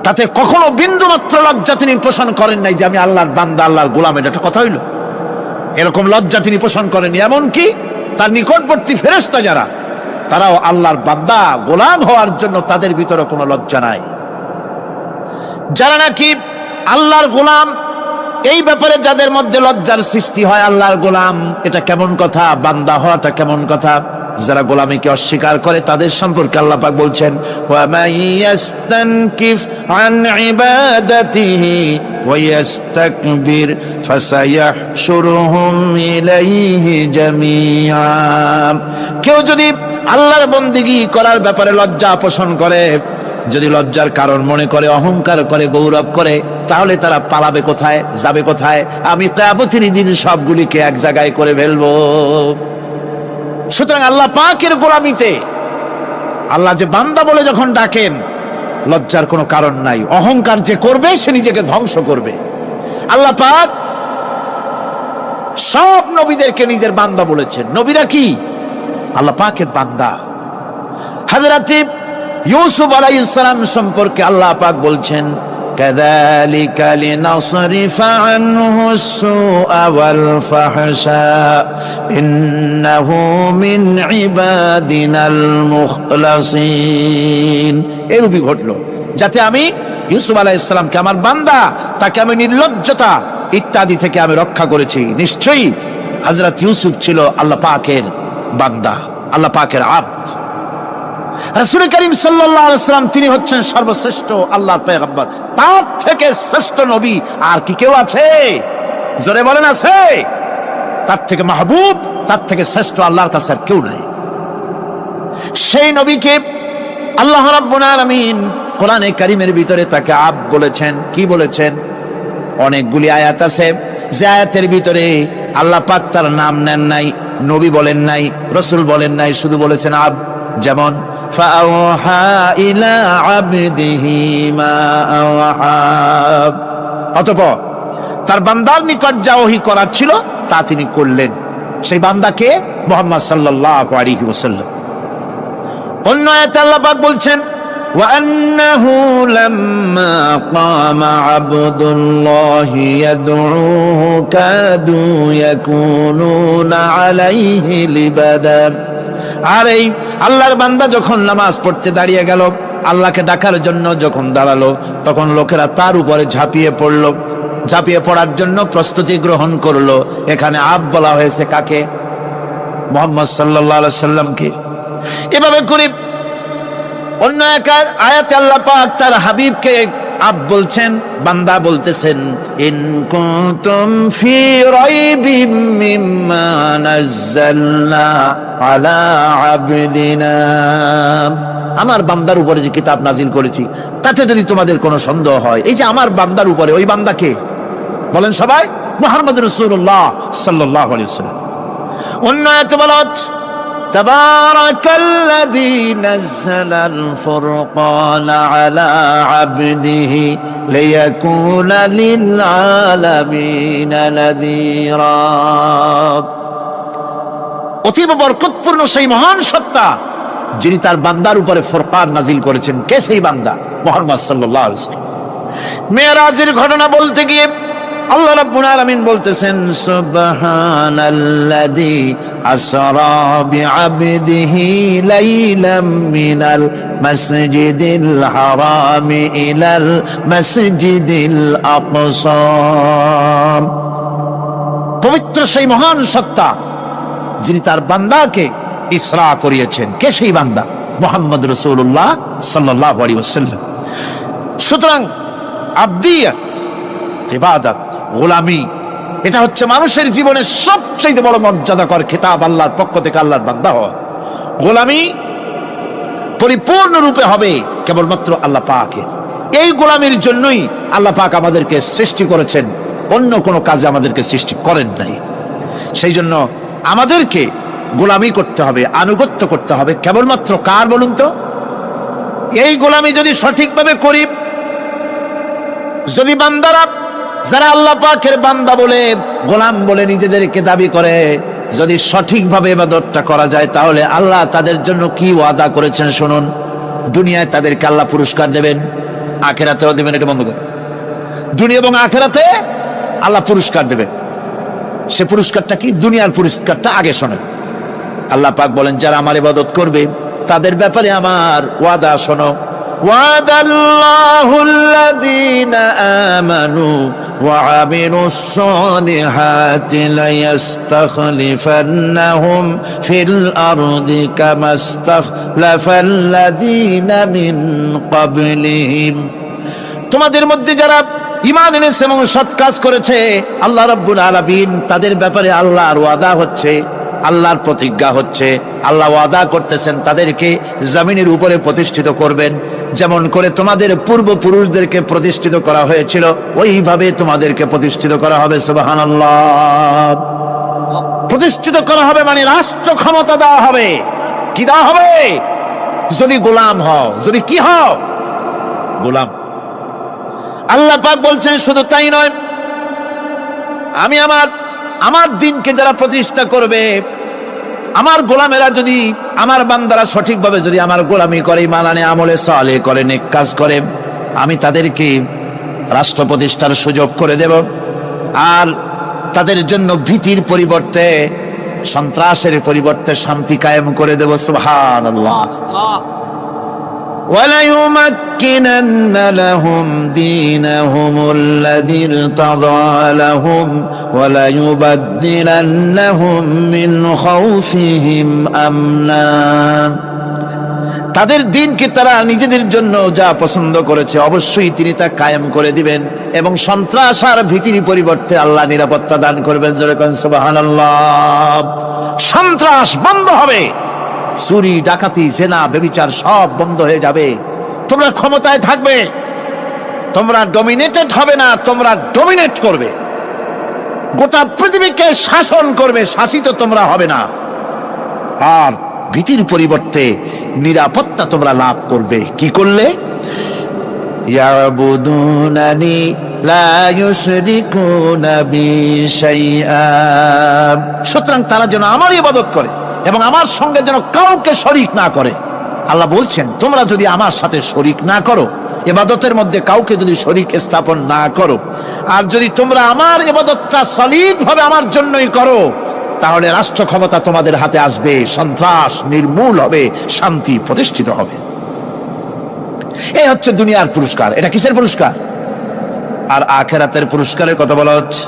তাতে কখনো বিন্দুমাত্র লজ্জা তিনি পোষণ করেন নাই যে আমি আল্লাহর বান্দা, আল্লাহর গোলাম। এটা একটা কথা হইল? এরকম লজ্জা তিনি পোষণ করেননি। এমনকি তার নিকটবর্তী ফেরেশতা যারা, তারাও আল্লাহর বান্দা গোলাম হওয়ার জন্য তাদের ভিতরে কোনো লজ্জা নাই। যারা নাকি আল্লাহর গোলাম, এই ব্যাপারে যাদের মধ্যে লজ্জার সৃষ্টি হয়, আল্লাহর গোলাম এটা কেমন কথা, বান্দা হওয়াটা কেমন কথা, যারা গোলামীকে অস্বীকার করে তাদের সম্পর্কে আল্লাহ পাক বলছেন, ওয়া মাইয়াস্তানকিফ আন ইবাদাতিহি ওয়া ইস্তাকবির ফাসায়াহশুরুহুম ইলাইহি জামিআ। কেউ যদি আল্লাহর বন্দেগী করার ব্যাপারে লজ্জা পোষণ করে, যদি লজ্জার কারণ মনে করে, অহংকার করে, গৌরব করে, তাহলে তারা পালাবে কোথায়, যাবে কোথায়? আমি কিয়ামতের দিন সবগুলিকে এক জায়গায় করে ফেলবো। সুতরাং আল্লাহ পাকের গোলামিতে আল্লাহ যে বান্দা বলে যখন ডাকেন, লজ্জার কোনো কারণ নাই। অহংকার যে করবে সে নিজেকে ধ্বংস করবে। আল্লাহ পাক সব নবীদেরকে নিজের বান্দা বলেছেন। নবীরা কি? আল্লাহ পাকের বান্দা। হযরত ইউসুফ আলাইহিস সালাম সম্পর্কে আল্লাহ পাক বলছেন, কাযালিকা লিনাসরিফা আনহু আস-সুআ ওয়াল ফাহশা ইন্নাহু মিন ইবাদিনাল মুখলাসিন। এরূপই ঘটলো যাতে আমি ইউসুফ আলাইহিস সালামকে, আমার বান্দা, তাকে আমি নির্লজ্জতা ইত্যাদি থেকে আমি রক্ষা করেছি। নিশ্চয়ই হযরত ইউসুফ ছিল আল্লাহ পাকের বান্দা, আল্লাহ পাকের আব্দ। রাসূল করিম সাল্লাল্লাহু আলাইহি ওয়াসাল্লাম তিনি হচ্ছেন সর্বশ্রেষ্ঠ আল্লাহর পয়গম্বর। তার থেকে শ্রেষ্ঠ নবী আর কি কেউ আছে? জোরে বলেন, আছে? তার থেকে মাহবুব, তার থেকে শ্রেষ্ঠ আল্লাহর কাছে আর কেউ নাই। সেই নবীকে আল্লাহ রাব্বুল আলামিন কোরআনে কারীমের ভিতরে তাকে আব্দ বলেছেন। কি বলেছেন? অনেকগুলি আয়াত আছে যে আয়াতের ভিতরে আল্লাহ পাক তার নাম নেন নাই, নবী বলেন নাই, রাসূল বলেন নাই, শুধু বলেছেন আব্দ। যেমন ফাআওহা ইলা আবদিহি মা আওহা, অতঃপর তার বান্দার নিকট যা ওহী করার ছিল তা তিনি করলেন। সেই বান্দাকে মুহাম্মদ সাল্লাল্লাহু আলাইহি ওয়াসাল্লাম। অন্য আয়াতে আল্লাহ পাক বলছেন, وأنه لما قام عبد الله يدعوه كادوا يكونون عليه لبدا। আর এই আল্লাহর বান্দা যখন নামাজ পড়তে দাঁড়িয়ে গেল, আল্লাহকে ডাকার জন্য যখন দাঁড়ালো, তখন লোকেরা তার উপরে ঝাঁপিয়ে পড়লো। ঝাঁপিয়ে পড়ার জন্য প্রস্তুতি গ্রহণ করলো। এখানে আব বলা হয়েছে কাকে? মুহাম্মদ সাল্লাল্লাহু আলাইহি সাল্লামকে। এভাবে করে অন্য এক আয়াতে আল্লাহ পাক তার হাবিবকে আব বলছেন, বান্দা বলতেছেন, ইন কুনতুম ফি রাইবিম মিম্মা নাযালনা আলা আবদিনা, আমার বান্দার উপরে যে কিতাব নাজিল করেছি তাতে যদি তোমাদের কোনো সন্দেহ হয়। এই যে আমার বান্দার উপরে, ওই বান্দাকে বলেন সবাই? মুহাম্মদ রাসূলুল্লাহ সাল্লাল্লাহু আলাইহি ওয়াসাল্লাম। অন্য আয়াতে বলা হচ্ছে, তাবারাকাল্লাযী নাযালাল ফুরকানা আলা আবদিহি লিয়াকুনা লিল আলামিনা নাযীরা। অতীব বরকতপূর্ণ সেই মহান সত্তা যিনি তার বান্দার উপরে ফুরকান নাজিল করেছেন। কে সেই বান্দা? মুহাম্মদ সাল্লাল্লাহু আলাইহি ওয়াসাল্লাম। মেরাজের ঘটনা বলতে গিয়ে আল্লাহ রাব্বুল আলামিন বলতেছেন, সুবহানাল্লাযী আসরা বিআবদিহি লাইলাম মিনাল মাসজিদিল হারামি ইলাল মাসজিদিল আকসা। পবিত্র সেই মহান সত্তা যিনি তার বান্দাকে ইসরা করিয়েছেন। কে সেই বান্দা? মুহাম্মদ রাসূলুল্লাহ সাল্লাল্লাহু আলাইহি ওয়াসাল্লাম। সুতরাং আবদিয়াত, ইবাদত, গোলামি, এটা হচ্ছে মানুষের জীবনের সবচেয়ে বড় মর্যাদাকর খেতাব। আল্লাহর পক্ষ থেকে আল্লাহর বান্দা হওয়া। গোলামি পরিপূর্ণ রূপে হবে কেবলমাত্র আল্লাহ পাকের। এই গোলামির জন্যই আল্লাহ পাক আমাদেরকে সৃষ্টি করেছেন, অন্য কোনো কাজে আমাদেরকে সৃষ্টি করেন নাই। সেই জন্য আমাদেরকে গোলামি করতে হবে, আনুগত্য করতে হবে কেবলমাত্র কার বলুন তো? এই গোলামি যদি সঠিকভাবে করি, যদি বান্দারা যারা আল্লাহ পাকের বান্দা বলে, গোলাম বলে নিজেদেরকে দাবি করে, যদি সঠিকভাবে ইবাদতটা করা যায়, তাহলে আল্লাহ তাদের জন্য কি ওয়াদা করেছেন শুনুন। দুনিয়ায় তাদেরকে আল্লাহ পুরস্কার দেবেন, আখিরাতেও দেবেন। এটা বন্ধ করে, দুনিয়া এবং আখিরাতে আল্লাহ পুরস্কার দেবেন। সে পুরস্কারটা কি? দুনিয়ার পুরস্কারটা আগে শোনেন। আল্লাহ পাক বলেন, যারা আমার ইবাদত করবে তাদের ব্যাপারে আমার ওয়াদা শোনো। ওয়াদাল্লাহুল্লাযীনা আমানু ওয়া আমিলুস সালিহাতি লায়াস্তাখলিফান্নাহুম ফিল আরদি কামাস্তাখলাফাল্লাযীনা মিন ক্বাবলিহিম। তোমাদের মধ্যে যারা ঈমান এনেছে এবং সৎ কাজ করেছে, আল্লাহ রাব্বুল আলামিন তাদের ব্যাপারে আল্লাহর ওয়াদা হচ্ছে আল্লাহর প্রতিজ্ঞা হচ্ছে, আল্লাহ ওয়াদা করতেছেন তাদেরকে জমিনের উপরে প্রতিষ্ঠিত করবেন। যেমন করে তোমাদের পূর্বপুরুষদেরকে প্রতিষ্ঠিত করা হয়েছিল, ওইভাবে তোমাদেরকে প্রতিষ্ঠিত করা হবে। সুবহানাল্লাহ। প্রতিষ্ঠিত করা হবে মানে রাষ্ট্র ক্ষমতা দেওয়া হবে। কি দেওয়া হবে? যদি গোলাম হও, যদি কি হও? গোলাম। আল্লাহ পাক বলছেন শুধু তাই নয়, আমি আমার দিনকে যারা প্রতিষ্ঠা করবে, আমার গোলামেরা যদি, আমার বান্দারা সঠিকভাবে যদি আমার গোলামি করে, মানানে আমলে সালেহ করে, নেক কাজ করে, আমি তাদেরকে রাষ্ট্র প্রতিষ্ঠার সুযোগ করে দেব। আর তাদের জন্য ভীতির পরিবর্তে, সন্ত্রাসের পরিবর্তে শান্তি কায়েম করে দেব। সুবহানাল্লাহ। وَلَيُمَكِّنَنَّ لَهُمْ دِينَهُمُ الَّذِي ارْتَضَىٰ لَهُمْ وَلَيُبَدِّلَنَّهُمْ مِنْ خَوْفِهِمْ أَمْنًا। তাদের দিনকে তারা নিজেদের জন্য যা পছন্দ করেছে অবশ্যই তিনি তা কায়েম করে দিবেন, এবং সন্ত্রাস আর ভীতির পরিবর্তে আল্লাহ নিরাপত্তা দান করবেন। যেরকম সুবহানাল্লাহ। সন্ত্রাস বন্ধ হবে, চুরি, ডাকাতি, জেনা, ব্যভিচার সব বন্ধ হয়ে যাবে। তোমরা ক্ষমতায় থাকবে, তোমরা ডমিনেটেড হবে না, তোমরা ডমিনেট করবে। গোটা পৃথিবীকে শাসন করবে, শাসিত তোমরা হবে না। আর ভীতির পরিবর্তে নিরাপত্তা তোমরা লাভ করবে। কি করলে? ইয়াবুদুনানি লা ইউশরিকুনা বি শাইআ। সুতরাং তারা যেন আমার ইবাদত করে এবং আমার সঙ্গে যেন কাউকে শরীক না করে। আল্লাহ বলছেন তোমরা যদি আমার সাথে শরীক না করো, ইবাদতের মধ্যে কাউকে যদি শরীক স্থাপন না করো, আর যদি তোমরা আমার ইবাদতটা সলিড ভাবে আমার জন্যই করো, তাহলে রাষ্ট্র ক্ষমতা তোমাদের হাতে আসবে, সন্ত্রাস নির্মূল হবে, শান্তি প্রতিষ্ঠিত হবে। এই হচ্ছে দুনিয়ার পুরস্কার। এটা কিসের পুরস্কার? আর আখিরাতের পুরস্কারের কথা বলা হচ্ছে।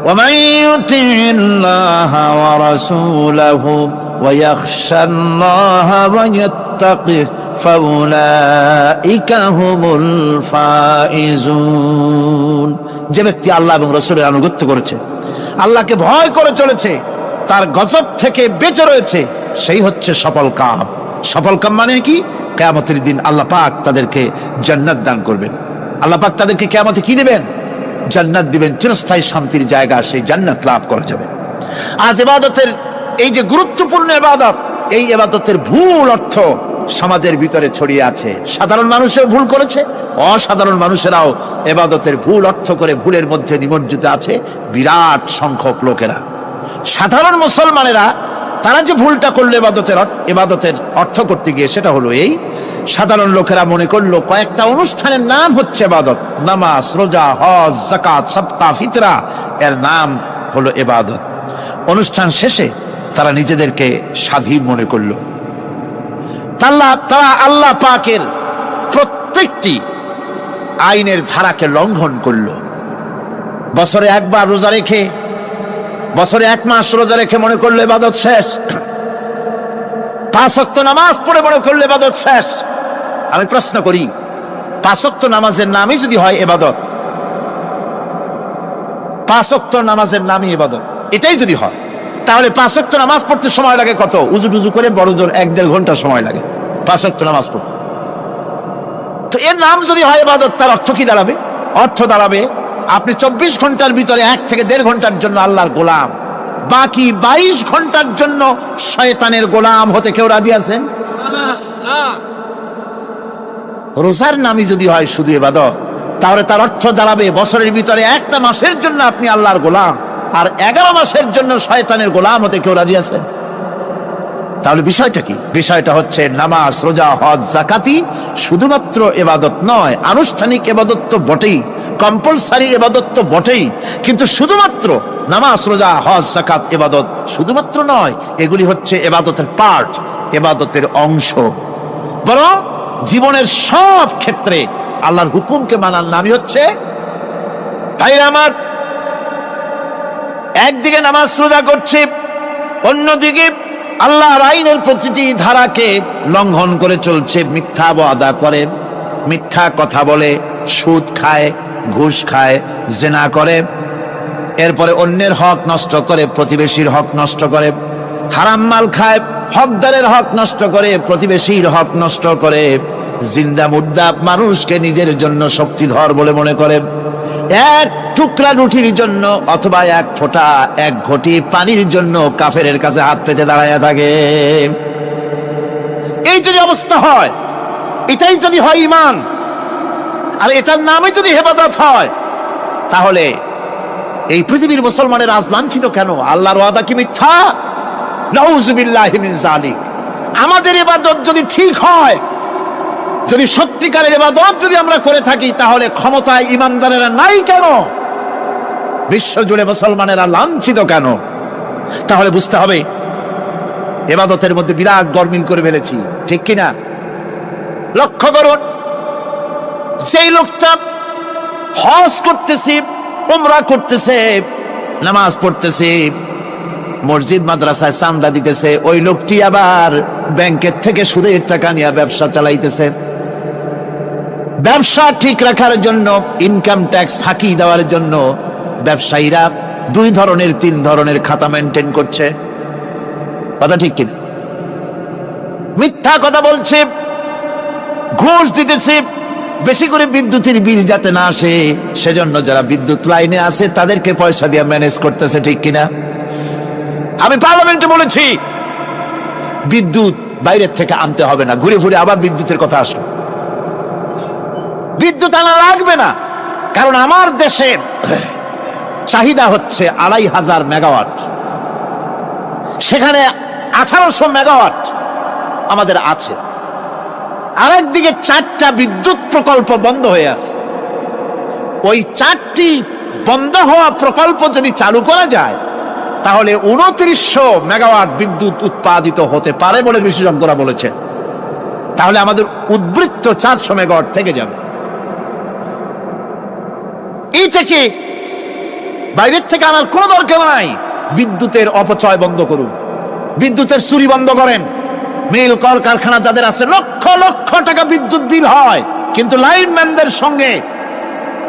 وَمَن يُطِعِ اللَّهَ وَرَسُولَهُ وَيَخْشَ اللَّهَ وَيَتَّقِهِ فَأُولَئِكَ هُمُ الْفَائِزُونَ। যে ব্যক্তি আল্লাহ এবং রাসূলের আনুগত্য করেছে, আল্লাহকে ভয় করে চলেছে, তার গজব থেকে বেঁচে রয়েছে, সেই হচ্ছে সফল কাম। সফল কাম মানে কি? কিয়ামতের দিন আল্লাহ পাক তাদেরকে জান্নাত দান করবেন। আল্লাহ পাক তাদেরকে কিয়ামতে কি দিবেন? জান্নাত দিবেন, চিরস্থায়ী শান্তির জায়গা, সেই জান্নাত লাভ করা যাবে। আজ ইবাদতের এই যে গুরুত্বপূর্ণ ইবাদত, এই ইবাদতের ভুল অর্থ সমাজের ভিতরে ছড়িয়ে আছে। সাধারণ মানুষও ভুল করেছে, অসাধারণ মানুষেরাও ইবাদতের ভুল অর্থ করে ভুলের মধ্যে নিমজ্জিত আছে বিরাট সংখ্যক লোকেরা। সাধারণ মুসলমানেরা তারা যে ভুলটা করলো ইবাদতের অর্থ করতে গিয়ে, সেটা হলো এই, সাধারণ লোকেরা মনে করলো কয়েকটা অনুষ্ঠানের নাম হচ্ছে ইবাদত, নামাজ, রোজা, হজ, যাকাত, সাদকা, ফিতরা, এর নাম হলো ইবাদত। অনুষ্ঠান শেষে তারা নিজেদেরকে স্বাধীন মনে করলো। তারা আল্লাহ পাকের প্রত্যেকটি আইনের ধারাকে লঙ্ঘন করলো। বছরে একবার রোজা রেখে, বছরে 1 মাস রোজা রেখে মনে করলো ইবাদত শেষ। 5 ওয়াক্ত নামাজ পড়ে মনে করলো ইবাদত শেষ। আমি প্রশ্ন করি, 5 ওয়াক্ত নামাজের নামই যদি হয় ইবাদত, 5 ওয়াক্ত নামাজের নামই ইবাদত, এটাই যদি হয়, তাহলে 5 ওয়াক্ত নামাজ পড়তে সময় লাগে কত? উজু টুজু করে বড় জোর 1-1.5 ঘন্টা সময় লাগে 5 ওয়াক্ত নামাজ পড়তে। তো এর নাম যদি হয় ইবাদত, তার অর্থ কি দাঁড়াবে? অর্থ দাঁড়াবে আপনি 24 ঘন্টার ভিতরে 1 থেকে 1.5 ঘন্টার জন্য আল্লাহর গোলাম, বাকি 22 ঘন্টার জন্য শয়তানের গোলাম হতে কেউ রাজি আছেন? রোজার নামই যদি হয় শুধু ইবাদত, তাহলে তার অর্থ দাঁড়াবে বছরের ভিতরে 1টা মাসের জন্য আপনি আল্লাহর গোলাম, আর 11 মাসের জন্য শয়তানের গোলাম হতে কেউ রাজি আছেন? তাহলে বিষয়টা কি? বিষয়টা হচ্ছে নামাজ, রোজা, হজ, যাকাতি শুধুমাত্র ইবাদত নয়, আনুষ্ঠানিক ইবাদত তো বটেই, কম্পালসারি ইবাদত তো বটেই, কিন্তু শুধুমাত্র নামাজ, রোজা, হজ, যাকাত ইবাদত শুধুমাত্র নয়, এগুলি হচ্ছে ইবাদতের পার্ট, ইবাদতের অংশ। বরং জীবনের সব ক্ষেত্রে আল্লাহর হুকুমকে মানার নামই হচ্ছে, ভাই আমার, একদিকে নামাজ রোজা করছে, অন্যদিকে আল্লাহর আইনের প্রতিটি ধারাকে লঙ্ঘন করে চলছে, মিথ্যা ওয়াদা করে, মিথ্যা কথা বলে, সুদ খায়, ঘুষ খায়, জেনা করে, এরপরে অন্যের হক নষ্ট করে, প্রতিবেশীর হক নষ্ট করে, হারাম মাল খায়, হকদারের হক নষ্ট করে, প্রতিবেশীর হক নষ্ট করে, জিন্দা মুর্দা মানুষকে নিজের জন্য শক্তিধর বলে মনে করে, এক টুকরা রুটির জন্য অথবা এক ফোঁটা এক ঘটি পানির জন্য কাফেরের কাছে হাত পেতে দাঁড়ায় থাকে। এই যদি অবস্থা হয়, এটাই যদি হয় ঈমান, আর এটার নামে যদি হেফাজত হয়, তাহলে এই পৃথিবীর মুসলমানের আজ লাঞ্ছিত কেন? আল্লাহর ওয়াদা কি মিথ্যা? নাউযুবিল্লাহি মিন যালিক। আমাদের ইবাদত যদি ঠিক হয়, যদি সত্যিকারের ইবাদত যদি আমরা করে থাকি, তাহলে ক্ষমতায় ইমানদারেরা নাই কেন? বিশ্বজুড়ে মুসলমানেরা লাঞ্ছিত কেন? তাহলে বুঝতে হবে ইবাদতের মধ্যে বিরাট গরমিল করে ফেলেছি, ঠিক কিনা? লক্ষ্য করুন, সেই লোকটা হজ করতেছে, উমরা করতেছে, নামাজ পড়তেছে, মসজিদ মাদ্রাসায় চাঁদা দিতেছে, ওই লোকটি আবার ব্যাংকের থেকে সুদের টাকা নিয়ে ব্যবসা চালাইতেছে। ব্যবসা ঠিক রাখার জন্য, ইনকাম ট্যাক্স ফাঁকি দেওয়ার জন্য ব্যবসায়ীরা 2 ধরনের 3 ধরনের খাতা মেনটেন করছে। কথা ঠিক কিনা? মিথ্যা কথা বলছে, ঘুষ দিতেছে, বেশি করে বিদ্যুতের বিল যাতে না আসে সেজন্য যারা বিদ্যুৎ লাইনে আছে তাদেরকে পয়সা দিয়ে ম্যানেজ করতেছে, ঠিক কিনা? আমি পার্লামেন্টে বলেছি বিদ্যুৎ বাইরের থেকে আনতে হবে না, ঘুরে ঘুরে আবার বিদ্যুতের কথা আসলো। বিদ্যুৎ আনা লাগবে না, কারণ আমার দেশের চাহিদা হচ্ছে 2500 মেগাওয়াট, সেখানে 1800 মেগাওয়াট আমাদের আছে। আরেকদিকে 4টা বিদ্যুৎ প্রকল্প বন্ধ হয়ে আছে। ওই 4টি বন্ধ হওয়া প্রকল্প যদি চালু করা যায়, তাহলে 2900 মেগাওয়াট বিদ্যুৎ উৎপাদিত হতে পারে বলে বিশেষজ্ঞরা বলেছেন। তাহলে আমাদের উদ্বৃত্ত 400 মেগাওয়াট থেকে যাবে। এইটাকে বাইরের থেকে আনার কোনো দরকার নাই। বিদ্যুতের অপচয় বন্ধ করুন, বিদ্যুতের চুরি বন্ধ করেন। মিল কল কারখানা যাদের আছে, লক্ষ লক্ষ টাকা বিদ্যুৎ বিল হয়, কিন্তু লাইনম্যানদের সঙ্গে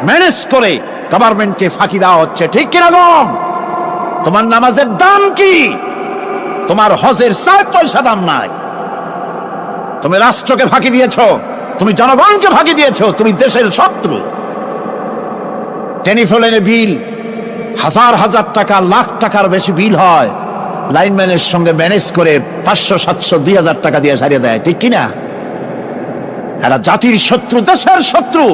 ম্যানেজ করে গভর্নমেন্টকে ফাঁকি দেওয়া হচ্ছে, ঠিক কিনা? তোমার নামাজের দাম কি? তোমার হজের 7 পয়সা দাম নাই। তুমি রাষ্ট্রকে ফাঁকি দিয়েছো, তুমি জনগণকে ফাঁকি দিয়েছো, তুমি দেশের শত্রু। টেলিফোনের বিল হাজার হাজার টাকা, লাখ টাকার বেশি বিল হয়, লাইনম্যানের সঙ্গে ম্যানেজ করে 500, 700, 2000 টাকা দিয়ে সারিয়ে দেয়, ঠিক কিনা? এরা জাতির শত্রু, দেশের শত্রু।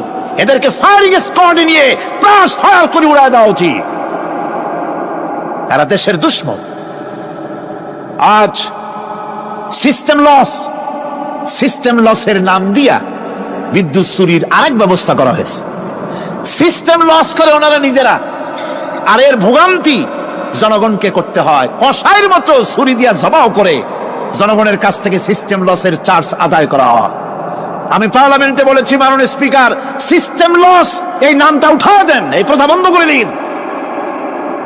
এদেরকে ফায়ারিং স্কোয়াডে নিয়ে ক্রাশ ফায়ার করে উড়ায় দেওয়া উচিত। এরা দেশের দুশ্মন। আজ সিস্টেম লসের নাম দিয়া বিদ্যুৎ চুরির আরেক ব্যবস্থা করা হয়েছে। সিস্টেম লস করে ওনারা নিজেরা, আর এর ভোগান্তি জনগণকে করতে হয়। কসাইয়ের মতো ছুরি দিয়া জবাও করে জনগণের কাছ থেকে সিস্টেম লসের চার্জ আদায় করা হয়। আমি পার্লামেন্টে বলেছি, মাননীয় স্পিকার, সিস্টেম লস এই নামটা উঠায় দেন, এই প্রথা বন্ধ করে দিন।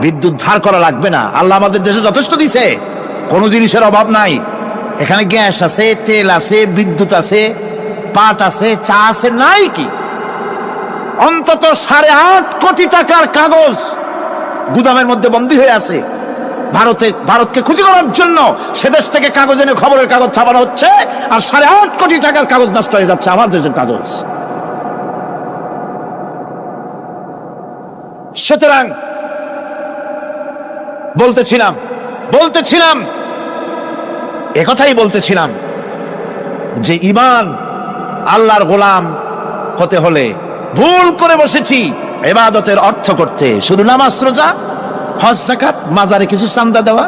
বিদ্যুৎ ধার করা লাগবে না, আল্লাহ আমাদের দেশে যথেষ্ট দিছে, কোনো জিনিসের অভাব নাই। এখানে গ্যাস আছে, তেল আছে, বিদ্যুৎ আছে, পাট আছে, চা আছে, নাই কি? অন্তত 8.5 কোটি টাকার কাগজ গুদামের মধ্যে বন্দী হয়ে আছে। ভারতকে ক্ষতি করার জন্য সে দেশ থেকে কাগজ এনে খবরের কাগজ ছাপানো হচ্ছে, আর 8.5 কোটি টাকার কাগজ নষ্ট হয়ে যাচ্ছে, আমার দেশের কাগজ। সুতরাং বলতেছিলাম একথাই বলতেছিলাম যে ঈমান, আল্লাহর গোলাম হতে হলে ভুল করে বসেছি ইবাদতের অর্থ করতে। শুধু নামাজ, রোজা, হজ, যাকাত, মাজারে কিছু চান্দা দেওয়া,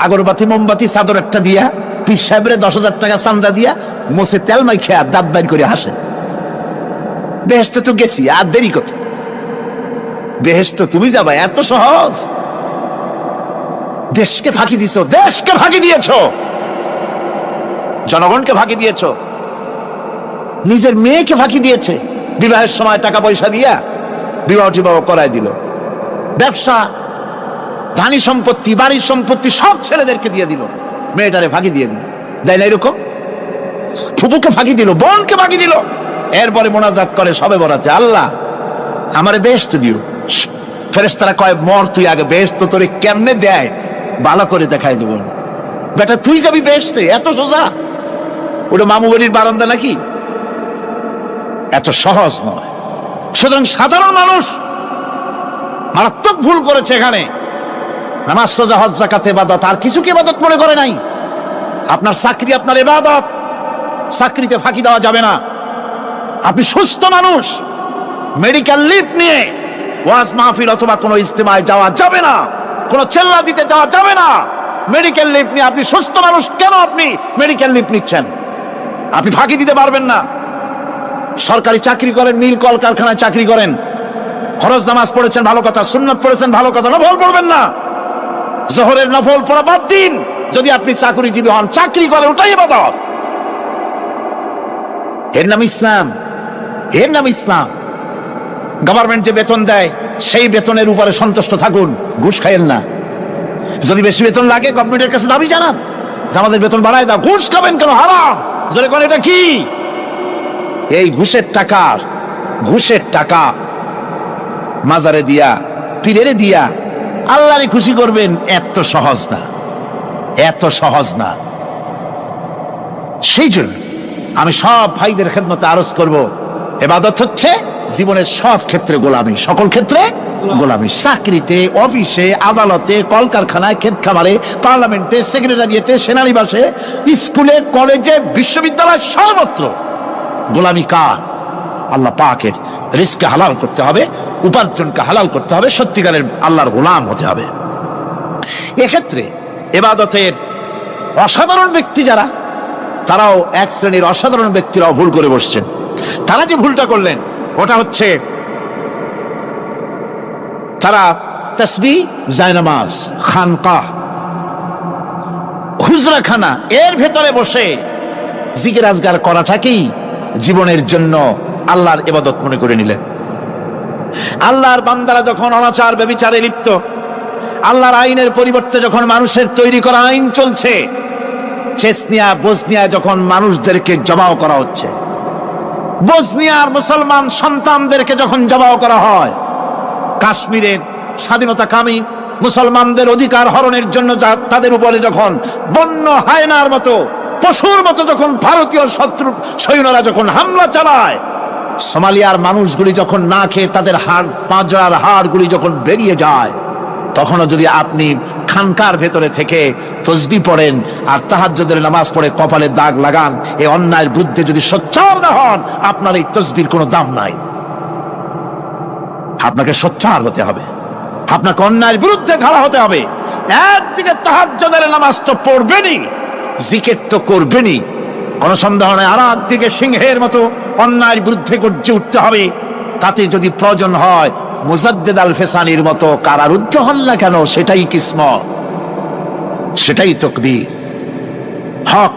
আগরবাতি, মোমবাতি, চাদর একটা দিয়া, পীর সাহেবের 10,000 টাকা চান্দা দিয়া, মোছে তেল মাইখা দাঁত বাইর করে হাসে। বেহেশতে তো গেছি, আর দেরি কত? বেহেশত তুমি যাবা, এত সহজ? দেশকে ফাঁকি দিছো, দেশকে ফাঁকি দিয়েছো, জনগণকে ফাঁকি দিয়েছো, নিজের মেয়েকে ফাঁকি দিয়েছে। বিবাহের সময় টাকা পয়সা দিয়া বিবাহ টিবাহ করায় দিল। ব্যবসা, ধানি সম্পত্তি, বাড়ির সম্পত্তি সব ছেলেদেরকে দিয়ে দিল, মেয়েটারে ফাঁকি দিয়ে দিল। দেয় না এরকম? ফুপুকে ফাঁকি দিল, বোনকে ফাঁকি দিল। এরপরে মোনাজাত করে সবে বরাতে, আল্লাহ আমারে বেহেশত দিও, ফেরেশতারা কয় মর তুই আগে, বেহেশত তোরে কেমনে দেয় ভালো করে দেখাই দেব। বেটা তুই যাবি বেহেশতে, এত সোজা? ওটা মামু বাড়ির বারান্দা নাকি? এত সহজ নয়। সুতরাং সাধারণ মানুষ মারাত্মক ভুল করেছে এখানে। নামাজ, রোজা, হজ, যাকাত ইবাদত, আর কিছু কি ইবাদত মনে করে নাই? আপনার চাকরি আপনার ইবাদত, চাকরিতে ফাঁকি দেওয়া যাবে না। আপনি সুস্থ মানুষ, মেডিকেল লিভ নিয়ে ওয়াজ মাহফিল অথবা কোনো ইজতিমায় যাওয়া যাবে না, কোনো চেল্লা দিতে যাওয়া যাবে না। মেডিকেল লিভ নিয়ে আপনি সুস্থ মানুষ, কেন আপনি মেডিকেল লিভ নিচ্ছেন? আপনি ফাঁকি দিতে পারবেন না। সরকারি চাকরি করেন, মিল কলকারখানায় চাকরি করেন, ফরজ নামাজ পড়েছেন ভালো কথা, সুন্নাত পড়েছেন ভালো কথা, নফল পড়বেন না। জোহরের নফল পড়া বাদ দিন। যদি আপনি চাকরিজীবী হন, চাকরি করেন, ওটাই ইবাদত। এর নাম ইসলাম, এর নাম ইসলাম। গভর্নমেন্ট যে বেতন দেয় সেই বেতনের উপরে সন্তুষ্ট থাকুন, ঘুষ খাইয়েন না। যদি বেশি বেতন লাগে গভর্নমেন্টের কাছে দাবি জানান যে আমাদের বেতন বাড়ায় দাও। ঘুষ খাবেন কেন? হারাম। জোরে কোন এটা কি? এই ঘুষের টাকা মাজারে দিয়া, পীরেরে দিয়া আল্লাহরে খুশি করবেন, এত সহজ না, এত সহজ না। সেই জন্য আমি সব ভাইদের খেদমতে আরজ করব, ইবাদত হচ্ছে জীবনের সব ক্ষেত্রে গোলামি, সকল ক্ষেত্রে গোলামি। চাকরিতে, অফিসে, আদালতে, কলকারখানায়, ক্ষেত খামারে, পার্লামেন্টে, সেক্রেটারিয়েটে, সেনানিবাসে, স্কুলে, কলেজে, বিশ্ববিদ্যালয়, সর্বত্র গোলামি কার? আল্লাহ পাকের। রিজকে হালাল করতে হবে, উপার্জনকে হালাল করতে হবে, সত্যিকারের আল্লাহর গোলাম হতে হবে। এক্ষেত্রে ইবাদতের অসাধারণ ব্যক্তি যারা, তারাও এক শ্রেণীর অসাধারণ ব্যক্তিরাও ভুল করে বসছেন। তারা যে ভুলটা করলেন ওটা হচ্ছে তারা তাসবিহ, জায়নামাজ, খানকাহ, হুজরাখানা এর ভেতরে বসে জিকির আজগার করাটাকেই জীবনের জন্য আল্লাহর ইবাদত মনে করে নিলেন। আল্লাহর বান্দারা যখন অনাচার ব্যভিচারে লিপ্ত, আল্লাহর আইনের পরিবর্তে যখন মানুষের তৈরি করা আইন চলছে, চেচনিয়া, বসনিয়া যখন মানুষদেরকে জবাও করা হচ্ছে, বসনিয়ার মুসলমান সন্তানদেরকে যখন জবাও করা হয়, কাশ্মীরের স্বাধীনতাকামী মুসলমানদের অধিকার হরণের জন্য তাদের উপরে যখন বন্য হায়নার মতো, পশুর মতো যখন ভারতীয় শত্রু সৈন্যরা যখন হামলা চালায়, সোমালিয়ার মানুষগুলি যখন না খেয়ে তাদের হাড়, পাঁজরার হাড়গুলি যখন বেরিয়ে যায়, তখনও যদি আপনি খানকার ভেতরে থেকে তসবিহ পড়েন আর তাহাজ্জুদের নামাজ পড়ে কপালে দাগ লাগান, এই অন্যায়ের বিরুদ্ধে যদি সোচ্চার না হন, আপনার এই তসবির কোনো দাম নাই। আপনাকে সোচ্চার হতে হবে, আপনাকে অন্যায়ের বিরুদ্ধে খাড়া হতে হবে। একদিকে তাহাজ্জুদের নামাজ তো পড়বেনই, জিকির তো করবেনই, কোন সন্দেহ নাই। আর একদিকে সিংহের মতো অন্যায়ের বিরুদ্ধে গর্জে উঠতে হবে। তাতে যদি প্রয়োজন হয় মুজাদ্দিদ আল ফেসানির মতো কারারুদ্ধ হন না কেন, সেটাই কিসমত, সেটাই তাকদীর। হক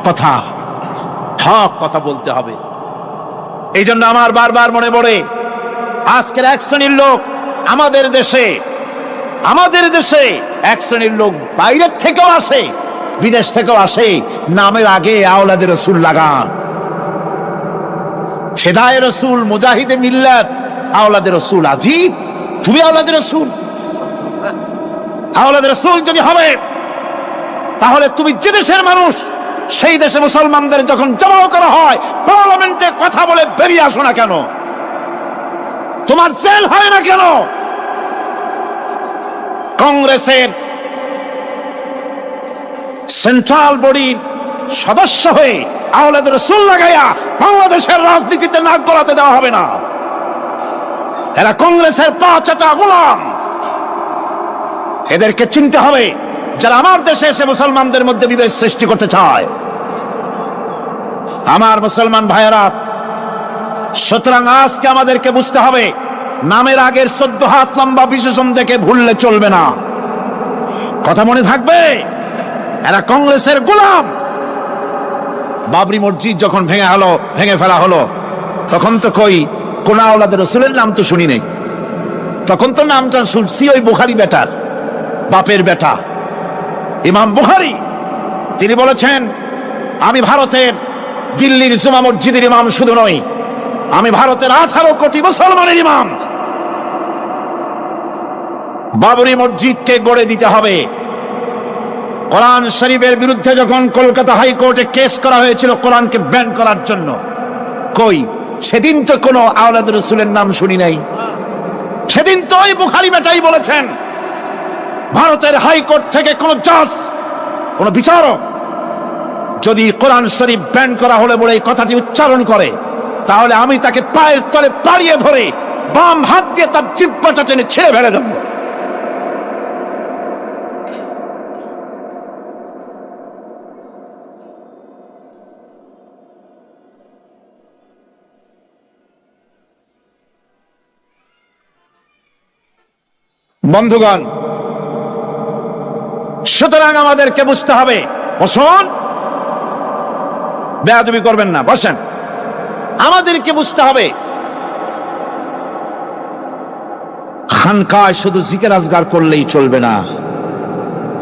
কথা বলতে হবে। এই জন্য আমার বারবার মনে পড়ে আজকের এক শ্রেণীর লোক আমাদের দেশে এক শ্রেণীর লোক বাইরের থেকেও আসে, বিদেশ থেকেও আসে, নামের আগে আওলাদে রসুল লাগান। ফেদায়ে রসুল, মুজাহিদে মিল্লাত, আওলাদে রসুল। আজীব, তুমি আওলাদে রসুল? আওলাদে রসুল যদি হবে তাহলে তুমি যে দেশের মানুষ, সেই দেশে মুসলমানদের যখন জবাও করা হয়, পার্লামেন্টে কথা বলে বেরিয়ে আসো না কেন? তোমার জেল হয় না কেন? কংগ্রেসের সেন্ট্রাল বডির সদস্য হয়ে আওলাদে রসুল লাগাইয়া বাংলাদেশের রাজনীতিতে নাক গলাতে দেওয়া হবে না। এরা কংগ্রেসের পা চাটা গোলাম। এদেরকে চিনতে হবে, যারা আমার দেশে এসে মুসলমানদের মধ্যে বিভেদ সৃষ্টি করতে চায়। আমার মুসলমান ভাইয়েরা, সুতরাং আজকে আমাদেরকে বুঝতে হবে, নামের আগের 14 হাত লম্বা বিশেষণ দেখে ভুললে চলবে না। কথা মনে থাকবে, এরা কংগ্রেসের গোলাম। বাবরি মসজিদ যখন ভেঙে ফেলা হলো, তখন তো কোন আওলাদে রসুলের নাম তো শুনি নেই। তখন তো নামটা শুনছি ওই বুখারী বেটার, বাপের বেটা ইমাম বুখারী। তিনি বলেছেন, আমি ভারতের দিল্লির জুমা মসজিদের ইমাম শুধু নই, আমি ভারতের 18 কোটি মুসলমানের ইমাম। বাবরি মসজিদকে গড়ে দিতে হবে। কোরআন শরীফের বিরুদ্ধে যখন কলকাতা হাইকোর্টে কেস করা হয়েছিল কোরআনকে ব্যান করার জন্য, কই সেদিন তো কোনো আওলাদ রাসূলের নাম শুনি নাই। সেদিন তো ওই বুখারী বেটাই বলেছেন, ভারতের হাইকোর্ট থেকে কোন জাজ, কোন বিচারক যদি কোরআন শরীফ ব্যান করা হলে বলে এই কথাটি উচ্চারণ করে, তাহলে আমি তাকে পায়ের তলে পাড়িয়ে ধরে বাম হাত দিয়ে তার জিহ্বাটা টেনে ছেড়ে ফেলে দেব। বন্ধুগণ, সুতরাং আমাদেরকে বুঝতে হবে, বসুন, বেয়াদবি করবেন না, বসেন। আমাদেরকে বুঝতে হবে খানকায় শুধু জিকির আজগার করলেই চলবে না।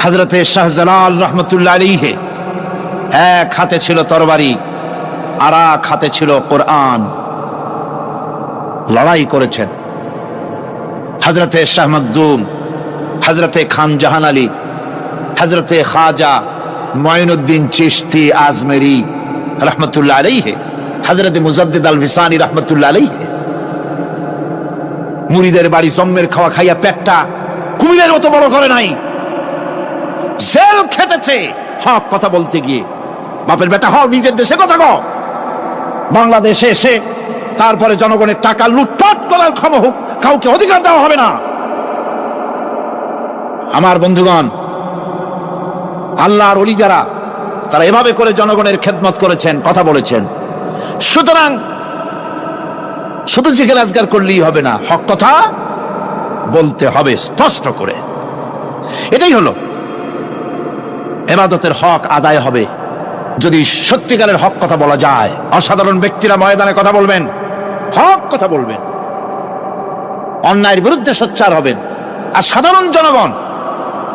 হযরতে শাহজালাল রহমতুল্লাহ আলাইহি এক হাতে ছিল তরবারি, আর এক হাতে ছিল কোরআন। লড়াই করেছেন হযরতে শাহ মখদুম, হযরতে খান জাহান আলী, হযরতে খাজা মুঈনুদ্দিন চিশতি আজমেরি রহমতুল্লাহ আলাইহি, হযরতে মুজাদ্দিদ আল ভিসানি রহমতুল্লাহ আলাইহি। মুরিদের বাড়ি জম্মের খাওয়া খাইয়া পেটটা কুমিরের মতো বড় করে নাই, জেল খেটেছে হক কথা বলতে গিয়ে। বাপের বেটা হও, নিজের দেশে কথা কও। বাংলাদেশে এসে তারপরে জনগণের টাকা লুটপাট করার কাউকে অধিকার দেওয়া হবে না। আমার বন্ধুগণ, আল্লাহর ওলি যারা, তারা এভাবে করে জনগণের খেদমত করেছেন, কথা বলেছেন। সুতরাং শুধু জিকির আজগার করলেই হবে না, হক কথা বলতে হবে স্পষ্ট করে। এটাই হলো ইবাদতের হক আদায় হবে যদি সত্যিকারের হক কথা বলা যায়। অসাধারণ ব্যক্তিরা ময়দানে কথা বলবেন, হক কথা বলবেন, অন্যায়ের বিরুদ্ধে সোচ্চার হবেন। আর সাধারণ জনগণ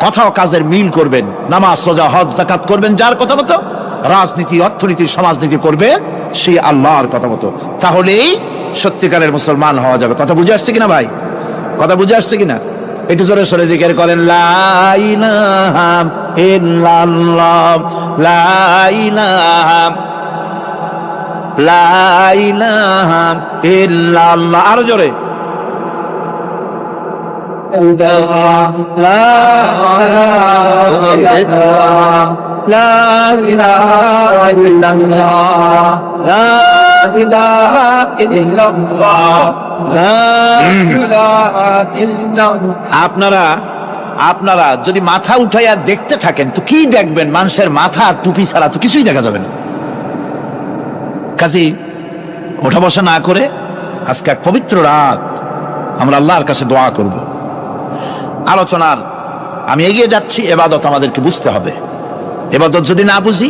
কথা ও কাজের মিল করবেন, নামাজ রোজা হজ যাকাত করবেন যার কথা মতো, রাজনীতি অর্থনীতি সমাজনীতি করবেন সেই আল্লাহর কথা মতো। তাহলেই সত্যিকারের মুসলমান হওয়া যাবে। কথা বুঝে আসছে কিনা ভাই? কথা বুঝে আসছে কিনা? একটু জোরে সরে জিকির করেন, লা ইলাহা ইল্লাল্লাহ, লা ইলাহা, লা ইলাহা ইল্লাল্লাহ। আরো জোরে, আপনারা যদি মাথা উঠাইয়া দেখতে থাকেন তো কি দেখবেন? মানুষের মাথা আর টুপি ছাড়া তো কিছুই দেখা যাবে না। কাজী ওঠা বসা না করে আজকে এক পবিত্র রাত আমরা আল্লাহর কাছে দোয়া করব। আলোচনার আমি এগিয়ে যাচ্ছি। এবাদত আমাদেরকে বুঝতে হবে। এবাদত যদি না বুঝি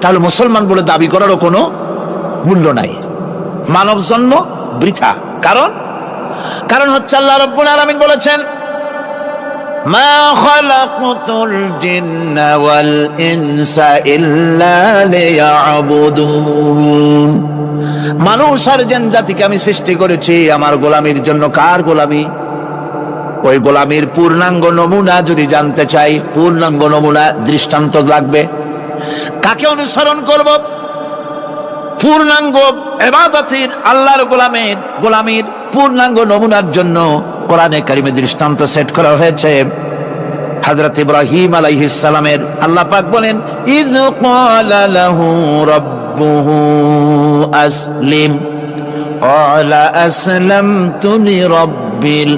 তাহলে মুসলমান বলে দাবি করারও কোনো মূল্য নাই। মানব জন্ম বৃথা। কারণ হচ্ছে আল্লাহ রাব্বুল আলামিন বলেছেন, মা খালাকতুল জিন্না ওয়াল ইনসা ইল্লা লিয়াবুদুন। মানুষ আর জিন জাতিকে আমি সৃষ্টি করেছি আমার গোলামির জন্য। কার গোলামি? ওই গোলামির পূর্ণাঙ্গ নমুনা যদি জানতে চাই, পূর্ণাঙ্গ নমুনা দৃষ্টান্ত লাগবে। কাকে অনুসরণ করব? পূর্ণাঙ্গ ইবাদতের আল্লাহর গোলামির পূর্ণাঙ্গ নমুনার জন্য কোরআনে কারিমে দৃষ্টান্ত সেট করা হয়েছে। হযরত ইব্রাহিম আলাইহিস সালামের আল্লাহ পাক বলেন, ইয ক্বালা লাহু রাব্বুহু আসলিম ক্বালা আসলামতু লিরাব্বিল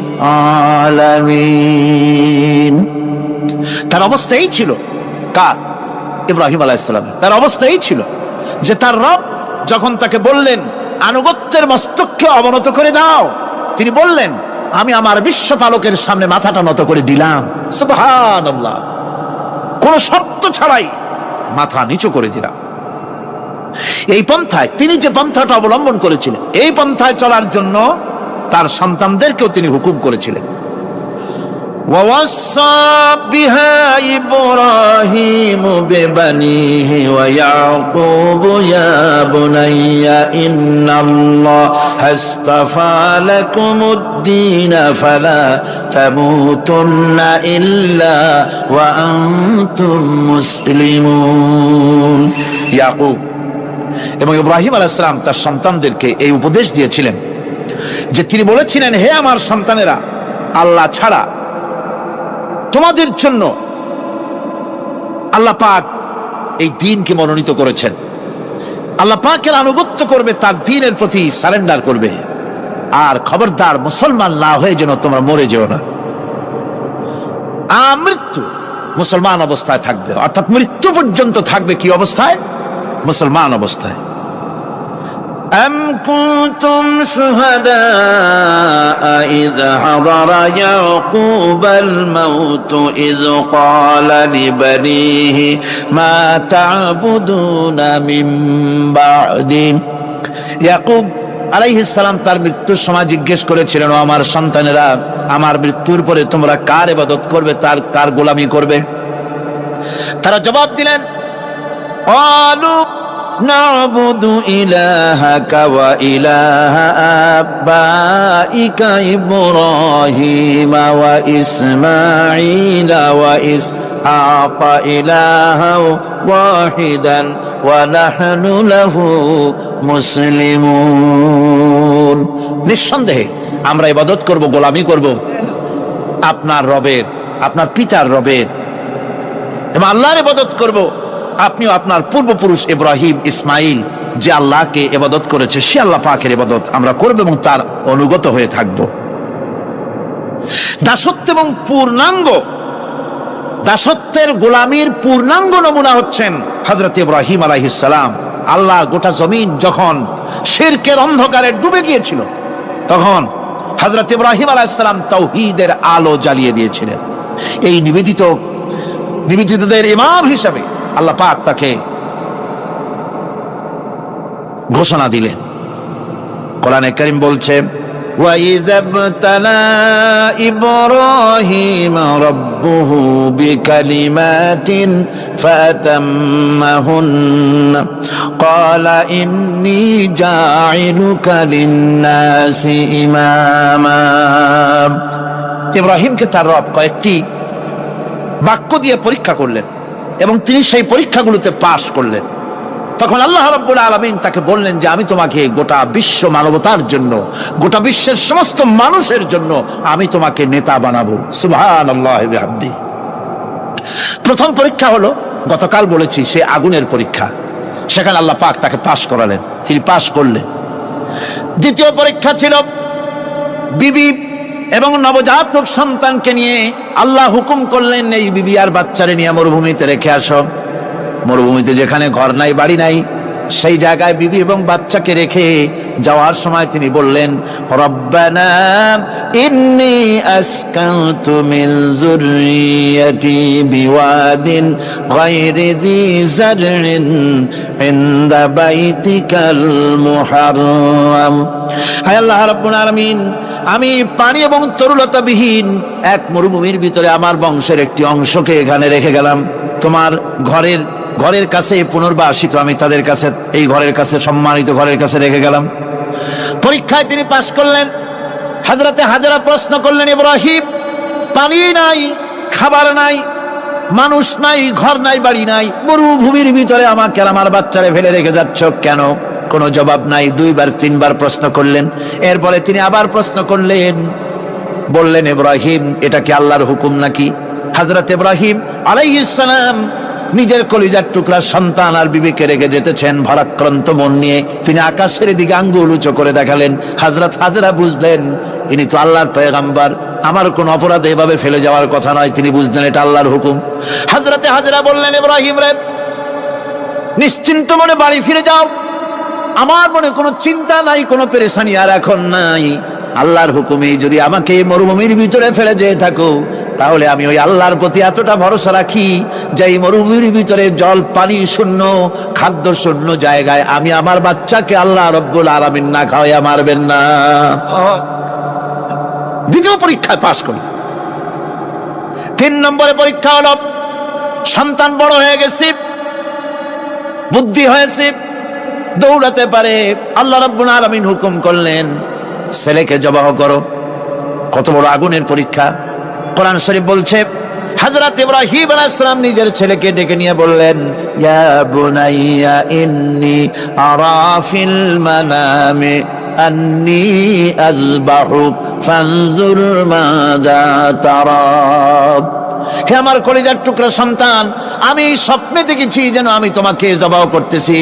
আলামিন। তার অবস্থা এই ছিল, কার? ইব্রাহিম আলাইহিস সালাম। তার অবস্থা এই ছিল যে তার রব যখন তাকে বললেন আনুগত্যের মস্তককে অবনত করে দাও, তিনি বললেন আমি আমার বিশ্বপালকের সামনে মাথাটা নত করে দিলাম। সুবহানাল্লাহ, কোন শর্ত ছাড়াই মাথা নিচু করে দিলাম। এই পন্থায় তিনি যে পন্থাটা অবলম্বন করেছিলেন, এই পন্থায় চলার জন্য তার সন্তানদেরকেও তিনি হুকুম করেছিলেন। ووصى بها إبراهيم ببنيه ويعقوب يا بني إن الله اصطفى لكم الدين فلا تموتن إلا وأنتم مسلمون ইয়াকুব এবং ইব্রাহিম আলাইহিস সালাম তার সন্তানদেরকে এই উপদেশ দিয়েছিলেন যে তিনি বলেছিলেন, হে আমার সন্তানেরা, আল্লাহ ছাড়া তোমাদের জন্য আল্লাহ পাক এই দ্বীনকে মনোনীত করেছেন। আল্লাহ পাকের আনুগত্য করবে, তার দ্বীনের প্রতি সারেন্ডার করবে। আর খবরদার মুসলমান না হয়ে যেন তোমরা মরে যেও না। মৃত্যু মুসলমান অবস্থায় থাকবে, অর্থাৎ মৃত্যু পর্যন্ত থাকবে কি অবস্থায়? মুসলমান অবস্থায়। أم كنتم شهداء إذ حضر يعقوب الموت إذ قال لبنيه ما تعبدون من بعدي ইয়াকুব আলাইহিস সালাম তার মৃত্যুর সময় জিজ্ঞেস করেছিলেন, ও আমার সন্তানেরা, আমার মৃত্যুর পরে তোমরা কার ইবাদত করবে, তার কার গোলামি করবে? তারা জবাব দিলেন, قالوا نعبد إلهك وإله آبائك إبراهيم وإسماعيل وإسحاق إلها واحدا ونحن له মুসলিমুন। নিঃসন্দেহে আমরা ইবাদত করব, গোলামি করব আপনার রবের, আপনার পিতার রবের, এবং আল্লাহর ইবাদত করব। আপনিও আপনার পূর্বপুরুষ ইব্রাহিম, ইসমাইল যে আল্লাহকে ইবাদত করেছে, সে আল্লাহ পাকের ইবাদত আমরা করব এবং তার অনুগত হয়ে থাকব। দাসত্ব এবং পূর্ণাঙ্গ দাসত্বের গোলামীর পূর্ণাঙ্গ নমুনা হচ্ছেন হযরত ইব্রাহিম আলাইহিস সালাম। আল্লাহ গোটা জমিন যখন শিরকের অন্ধকারে ডুবে গিয়েছিল, তখন হযরত ইব্রাহিম আলাইহিস সালাম তাওহীদের আলো জ্বালিয়ে দিয়েছিলেন। এই নিবেদিতদের ইমাম হিসাবে আল্লাহ পাক তাকে ঘোষণা দিলেন। কোরআনে কারীম বলছে, وَإِذَا ابْتَلَى إِبْرَاهِيمَ رَبُّهُ بِكَلِمَاتٍ فَأَتَمَّهُنَّ قَالَ إِنِّي جَاعِلُكَ لِلنَّاسِ إِمَامًا। ইব্রাহিমকে তার রব কয়েকটি বাক্য দিয়ে পরীক্ষা করলেন এবং তিনি সেই পরীক্ষাগুলোতে পাশ করলেন। তখন আল্লাহ রাব্বুল আলামিন তাকে বললেন যে আমি তোমাকে গোটা বিশ্ব মানবতার জন্য, গোটা বিশ্বের সমস্ত মানুষের জন্য আমি তোমাকে নেতা বানাবো। সুবহানাল্লাহি ওয়া বিহামদিহি। প্রথম পরীক্ষা হলো, গতকাল বলেছি, সে আগুনের পরীক্ষা। সেখানে আল্লাহ পাক তাকে পাশ করালেন, তিনি পাশ করলেন। দ্বিতীয় পরীক্ষা ছিল বিবি এবং নবজাতক সন্তানকে নিয়ে। আল্লাহ হুকুম করলেন, এই বিবি আর বাচ্চারে নিয়ে মরুভূমিতে রেখে আসো। মরুভূমিতে যেখানে ঘর নাই, বাড়ি নাই, সেই জায়গায় বিবি এবং বাচ্চাকে রেখে যাওয়ার সময় তিনি বললেন, রব্বানা ইন্নী আসকানতু মিন যুররিয়াতি বিওয়াদিন গায়রি যী যারইন ইনদা বাইতিকাল মুহাররাম। হে আল্লাহ রাব্বুল আলামিন, আমি পানি এবং তরুলতাবিহীন এক মরুভূমির ভিতরে আমার বংশের একটি অংশকে এখানে রেখে গেলাম। তোমার ঘরের কাছে পুনর্বাসিত আমি তাদের কাছে, এই ঘরের কাছে, সম্মানিত ঘরের কাছে রেখে গেলাম। পরীক্ষায় তিনি পাশ করলেন। হযরতে হাজেরা প্রশ্ন করলেন, ইব্রাহিম, পানি নাই, খাবার নাই, মানুষ নাই, ঘর নাই, বাড়ি নাই, মরুভূমির ভিতরে আমাকে আর আমার বাচ্চারে ফেলে রেখে যাচ্ছ কেন? কোনো জবাব নাই। দুইবার তিনবার প্রশ্ন করলেন। এরপরে তিনি আবার প্রশ্ন করলেন, বললেন, ইব্রাহিম, এটা কি আল্লাহর হুকুম নাকি? হযরত ইব্রাহিম আলাইহিস সালাম নিজের কলিজার টুকরা সন্তান আর বিবিকে রেখে যেতেছেন ভারাক্রান্ত মন নিয়ে। তিনি আকাশের দিকে আঙ্গুল উঁচু করে দেখালেন। হযরত হাজেরা বুঝলেন ইনি তো আল্লাহর পয়গম্বর, আমার কোন অপরাধে এভাবে ফেলে যাওয়ার কথা নয়। তিনি বুঝলেন এটা আল্লাহর হুকুম। হযরতে হাজেরা বললেন, ইব্রাহিম রে, নিশ্চিন্ত মনে বাড়ি ফিরে যাও। আমার মনে কোনো চিন্তা নাই, কোনো পেরেশানি আর এখন নাই। আল্লাহর হুকুমে যদি আমাকে মরুভূমির ভিতরে ফেলে যেয়ে থাকো, তাহলে আমি ওই আল্লাহর প্রতি এতটা ভরসা রাখি যে এই মরুভূমির ভিতরে জল পানি শূন্য, খাদ্য শূন্য জায়গায় আমি আমার বাচ্চাকে আল্লাহ রব্বুল আলামিন না খাওয়াইয়া মারবেন না। দ্বিতীয় পরীক্ষায় পাশ করলেন। তিন নম্বরে পরীক্ষা হলো সন্তান বড় হয়ে গেছে, বুদ্ধি হয়েছে, দৌড়াতে পারে। আল্লাহ রাব্বুল আলামিন হুকুম করলেন ছেলেকে জবাহ করো। কত বড় আগুনের পরীক্ষা! কোরআন শরীফ বলছে হযরত ইব্রাহিম আলাইহিস সালাম নিজের ছেলেকে ডেকে নিয়ে বললেন, ইয়া বুনাইয়া ইন্নী আরা ফিল মানামি আন্নী আযবাহুক ফানজুর মাযা তারা। হে আমার কলিজার টুকরা সন্তান, আমি স্বপ্নে দেখেছি যেন আমি তোমাকে জবাহ করতেছি,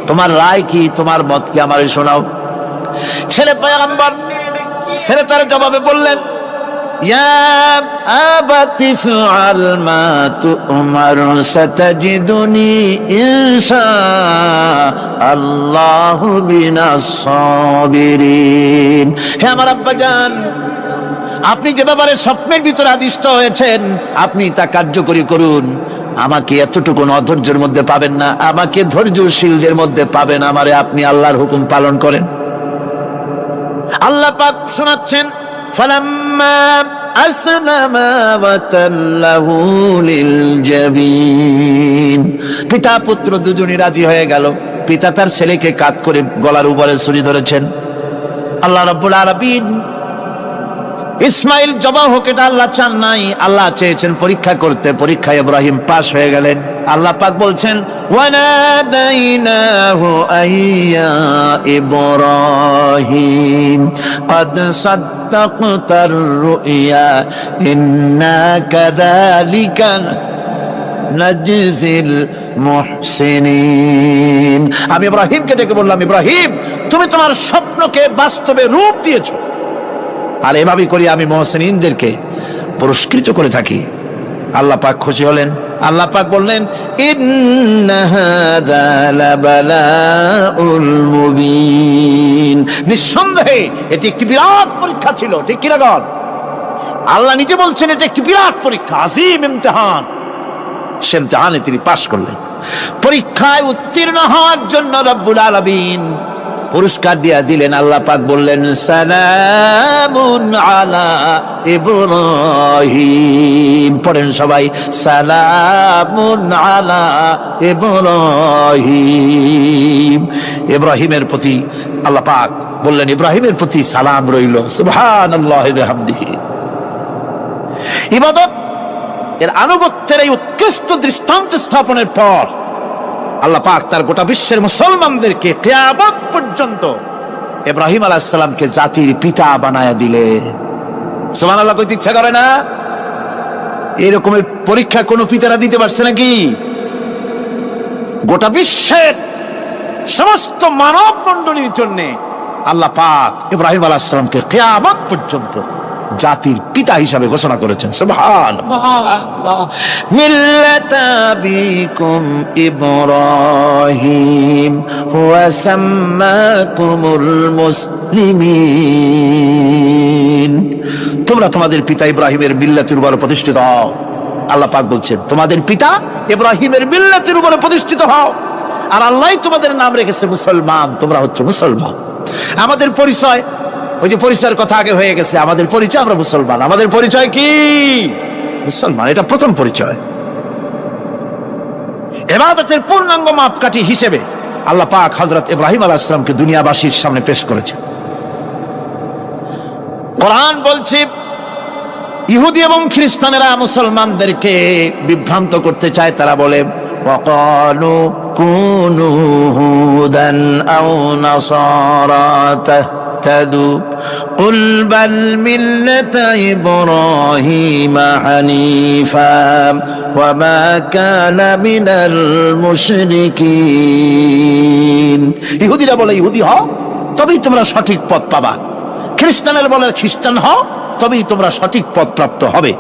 তোমার রায় কি, তোমার মত কি, আমারে শোনাও। ছেলে পয়গম্বর, ছেলে তার জবাবে বললেন, ইয়া আবাতি ফাআল মা তু'মার সাতাজিদুনি ইনশাআল্লাহু মিনাস সাবিরিন। হে আমার আব্বাজান, আপনি যে ব্যাপারে স্বপ্নের ভিতরে আদিষ্ট হয়েছেন আপনি তা কার্যকরী করুন। আমাকে এতটুকু অধৈর্যের মধ্যে পাবেন না, আমাকে ধৈর্যশীলদের মধ্যে পাবেন। আমারে আপনি আল্লাহর হুকুম পালন করেন। আল্লাহ পাক শোনাচ্ছেন, ফালাম্মা আসলামা ওয়া তাল্লাহু লিল জাবিন। পিতা পুত্র দুজনই রাজি হয়ে গেল। পিতা তার ছেলেকে কাঁধ করে গলার উপরে ছুরি ধরেছেন। আল্লাহ রাব্বুল আলামিন ইসমাইল জবাহ হোক এটা আল্লাহ চান নাই, আল্লাহ চেয়েছেন পরীক্ষা করতে। পরীক্ষায় ইব্রাহিম পাশ হয়ে গেলেন। আল্লাহ পাক বলছেন, ওয়ানাদাইনাহু আইয়া ইব্রাহিম ক্বাদ সাদ্দাকতার রুইয়া ইন্না কাযালিকা নাজজিল মুহসিনিন। আমি ইব্রাহিমকে ডেকে বললাম, ইব্রাহিম তুমি তোমার স্বপ্নকে বাস্তবে রূপ দিয়েছো, আর এভাবেই করি আমি মুহসিনদেরকে পুরস্কৃত করে থাকি। আল্লাহ পাক খুশি হলেন। আল্লাহ পাক বললেন, ইন্না হাযা লাবালাউল মুবিন। নিঃসন্দেহে এটি একটি বিরাট পরীক্ষা ছিল। ঠিক কি না? আল্লাহ নিজে বলছেন এটা একটি বিরাট পরীক্ষা, আযীম ইমতিহান। সে ইমতিহানে তিনি পাশ করলেন। পরীক্ষায় উত্তীর্ণ হওয়ার জন্য রব্বুল আলামিন পুরস্কার দিয়া দিলেন। আল্লাহ পাক বললেন, সালামুন আলা ইব্রাহিম। পড়েন সবাই, সালামুন আলা ইব্রাহিম। ইব্রাহিমের প্রতি আল্লাহ পাক বললেন, ইব্রাহিমের প্রতি সালাম রইল। সুবহানাল্লাহি ওয়া বিহামদিহি। ইবাদত এর আনুগত্যের এই উৎকৃষ্ট দৃষ্টান্ত স্থাপনের পর আল্লাহ পাক তার গোটা বিশ্বের মুসলমানদেরকে কিয়ামত পর্যন্ত ইব্রাহিম আলাইহিস সালামকে জাতির পিতা বানায়া দিলেন। সুবহানাল্লাহ। কইতে ইচ্ছা করে না? এরকমের পরীক্ষা কোন পিতারা দিতে পারছে নাকি? গোটা বিশ্বের সমস্ত মানব মণ্ডলীর জন্য আল্লাহ পাক ইব্রাহিম আলাইহিস সালামকে কিয়ামত পর্যন্ত জাতির পিতা হিসাবে ঘোষণা করেছেন। সুবহানাল্লাহ। মিল্লাতা বিকুম ইব্রাহিম হুয়া সাম্মাকুমুল মুসলিমিন। তোমরা তোমাদের পিতা ইব্রাহিমের মিল্লাতের উপর প্রতিষ্ঠিত হও। আল্লাহ পাক বলছেন, তোমাদের পিতা ইব্রাহিমের মিল্লাতের উপর প্রতিষ্ঠিত হও, আর আল্লাহই তোমাদের নাম রেখেছে মুসলমান। তোমরা হচ্ছে মুসলমান। আমাদের পরিচয়, ওই যে পরিচয়ের কথা আগে হয়ে গেছে, আমাদের পরিচয় আমরা মুসলমান। আমাদের পরিচয় কি? মুসলমান। এটা প্রথম পরিচয়। ইবাদতের পূর্ণাঙ্গ মাপকাঠি হিসেবে আল্লাহ পাক হযরত ইব্রাহিম আলাইহিস সালামকে দুনিয়াবাসীর সামনে পেশ করেছেন। কোরআন বলছে, ইহুদি এবং খ্রিস্টানেরা মুসলমানদেরকে বিভ্রান্ত করতে চায়। তারা বলে, ওয়াকালু কুনু হুদান আও নাসারা তাহতাদু কুল বাল মিল্লাতা ইব্রাহিমা হানিফা ওয়া মা কানা মিনাল মুশরিকিন। ইহুদিরা বলে ইহুদি হও, তবেই তোমরা সঠিক পথ পাবা। খ্রিস্টানের বলে খ্রিস্টান হও, তবেই তোমরা সঠিক পথ প্রাপ্ত হবে।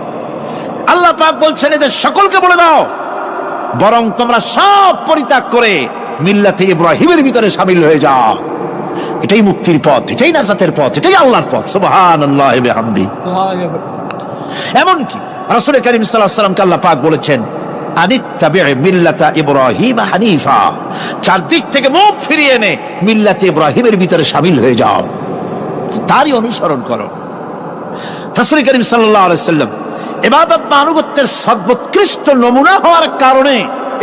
আল্লাহ পাক বলছেন, এদের সকলকে বলে দাও, বরং তোমরা সব পরিত্যাগ করে মিল্লাতে ইব্রাহিমের ভিতরে শামিল হয়ে যাও। এটাই মুক্তির পথ, এটাই নাজাতের পথ, এটাই আল্লাহর পথ। সুবহানাল্লাহি ওয়া বিহামদিহি। এমনকি রাসূল কারীম সাল্লাল্লাহু আলাইহি ওয়াসাল্লামকে আল্লাহ পাক বলেছেন, আনিত্তাবি মিল্লাতা ইব্রাহিম হানিফা। চারদিক থেকে মুখ ফিরিয়ে এনে মিল্লাতে ইব্রাহিমের ভিতরে শামিল হয়ে যাও, তারই অনুসরণ করো। রাসূল কারীম সাল্লাল্লাহু আলাইহি ওয়াসাল্লাম ইবাদত বা আনুগত্যের সর্বোৎকৃষ্ট নমুনা হওয়ার কারণে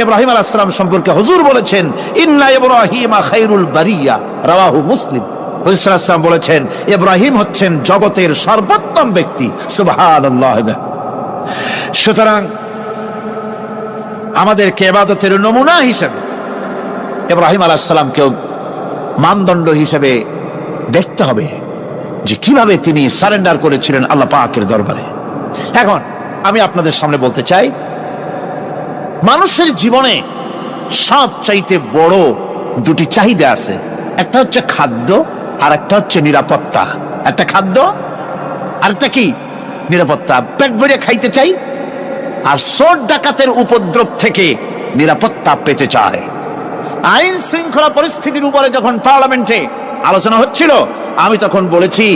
ইব্রাহিম আলাইহিস সালাম সম্পর্কে হুজুর বলেছেন ইন্না ইব্রাহিমা খায়রুল বারিয়া, রাওয়াহু মুসলিম। হুজুর সাল্লাল্লাহু আলাইহি ওয়াসাল্লাম বলেছেন ইব্রাহিম হচ্ছেন জগতের সর্বোত্তম ব্যক্তি। সুবহানাল্লাহ। সুতরাং আমাদেরকে ইবাদতের নমুনা হিসেবে ইব্রাহিম আলাইহিস সালামকেও মানদণ্ড হিসেবে দেখতে হবে যে কিভাবে তিনি সারেন্ডার করেছিলেন আল্লাহ পাকের দরবারে। এখন আমি আপনাদের সামনে বলতে চাই, মানুষের জীবনে সবচাইতে বড় দুটি চাহিদা আছে, একটা হচ্ছে খাদ্য আর একটা হচ্ছে নিরাপত্তা। একটা খাদ্য আর একটা কি নিরাপত্তা। পেট ভরে খাইতে চাই আর চোর ডাকাতের উপদ্রব থেকে নিরাপত্তা পেতে চায়। আইন শৃঙ্খলা পরিস্থিতির উপরে যখন পার্লামেন্টে আলোচনা হচ্ছিল, আমি তখন বলেছি,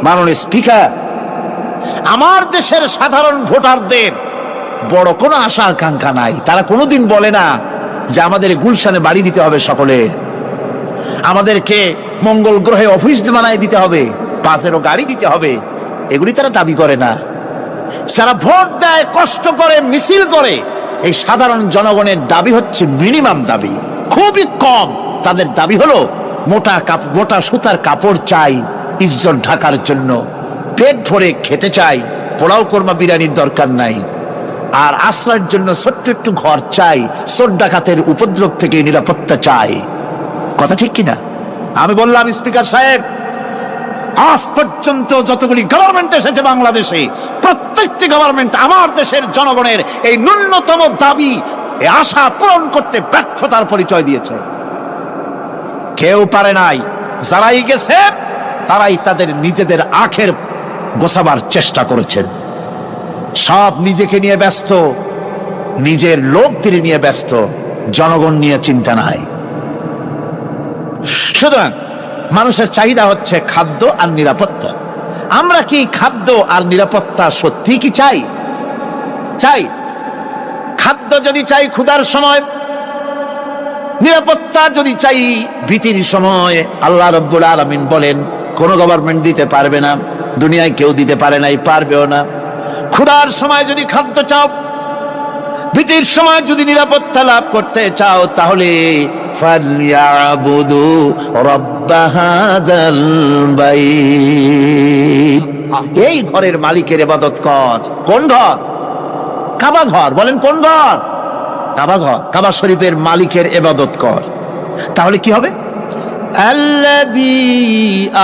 মাননীয় স্পিকার, আমার দেশের সাধারণ ভোটারদের বড় কোনো আশা আকাঙ্ক্ষা নাই। তারা কোনোদিন বলে না যে আমাদের গুলশানে বাড়ি দিতে হবে, সকলে আমাদেরকে মঙ্গল গ্রহে অফিস বানায় দিতে হবে, বাসেরও গাড়ি দিতে হবে, এগুলি তারা দাবি করে না। যারা ভোট দেয়, কষ্ট করে, মিছিল করে, এই সাধারণ জনগণের দাবি হচ্ছে মিনিমাম দাবি, খুবই কম। তাদের দাবি হলো মোটা সুতার কাপড় চাই ইজ্জত ঢাকার জন্য, পেট ভরে খেতে চাই, পোলাও কোরমা বিরিয়ানির দরকার নাই, আর আশ্রয়ের জন্য ছোট্ট একটু ঘর চাই, চোর ডাকাতের উপদ্রব থেকে নিরাপত্তা চাই। কথা ঠিক কিনা? আমি বললাম, স্পিকার সাহেব, আজ পর্যন্ত যতগুলি গভর্নমেন্ট এসেছে বাংলাদেশে, প্রত্যেকটি গভর্নমেন্ট আমার দেশের জনগণের এই ন্যূনতম দাবি, এই আশা পূরণ করতে ব্যর্থতার পরিচয় দিয়েছে। কেউ পারে নাই। যারাই গেছে তারাই তাদের নিজেদের আখের গোছাবার চেষ্টা করেছেন। সব নিজেকে নিয়ে ব্যস্ত, নিজের লোকদের নিয়ে ব্যস্ত, জনগণ নিয়ে চিন্তা নাই। সুতরাং মানুষের চাহিদা হচ্ছে খাদ্য আর নিরাপত্তা। আমরা কি খাদ্য আর নিরাপত্তা সত্যি কি চাই? চাই। খাদ্য যদি চাই ক্ষুধার সময়, নিরাপত্তা যদি চাই ভীতির সময়, আল্লাহ রাব্বুল আলামিন বলেন কোন গভর্নমেন্ট দিতে পারবে না, দুনিয়ায় কেউ দিতে পারে নাই, পারবেও না। ক্ষুধার সময় যদি খাদ্য চাও, ভীতির সময় যদি নিরাপত্তা লাভ করতে চাও, তাহলে ফালইয়াবুদু রাব্ব হাযাল বাইত, এই ঘরের মালিকের ইবাদত কর। কোন ঘর? কাবা ঘর। বলেন কোন ঘর? কাবা ঘর। কাবা শরীফের মালিকের ইবাদত কর। তাহলে কি হবে? আল্লাযী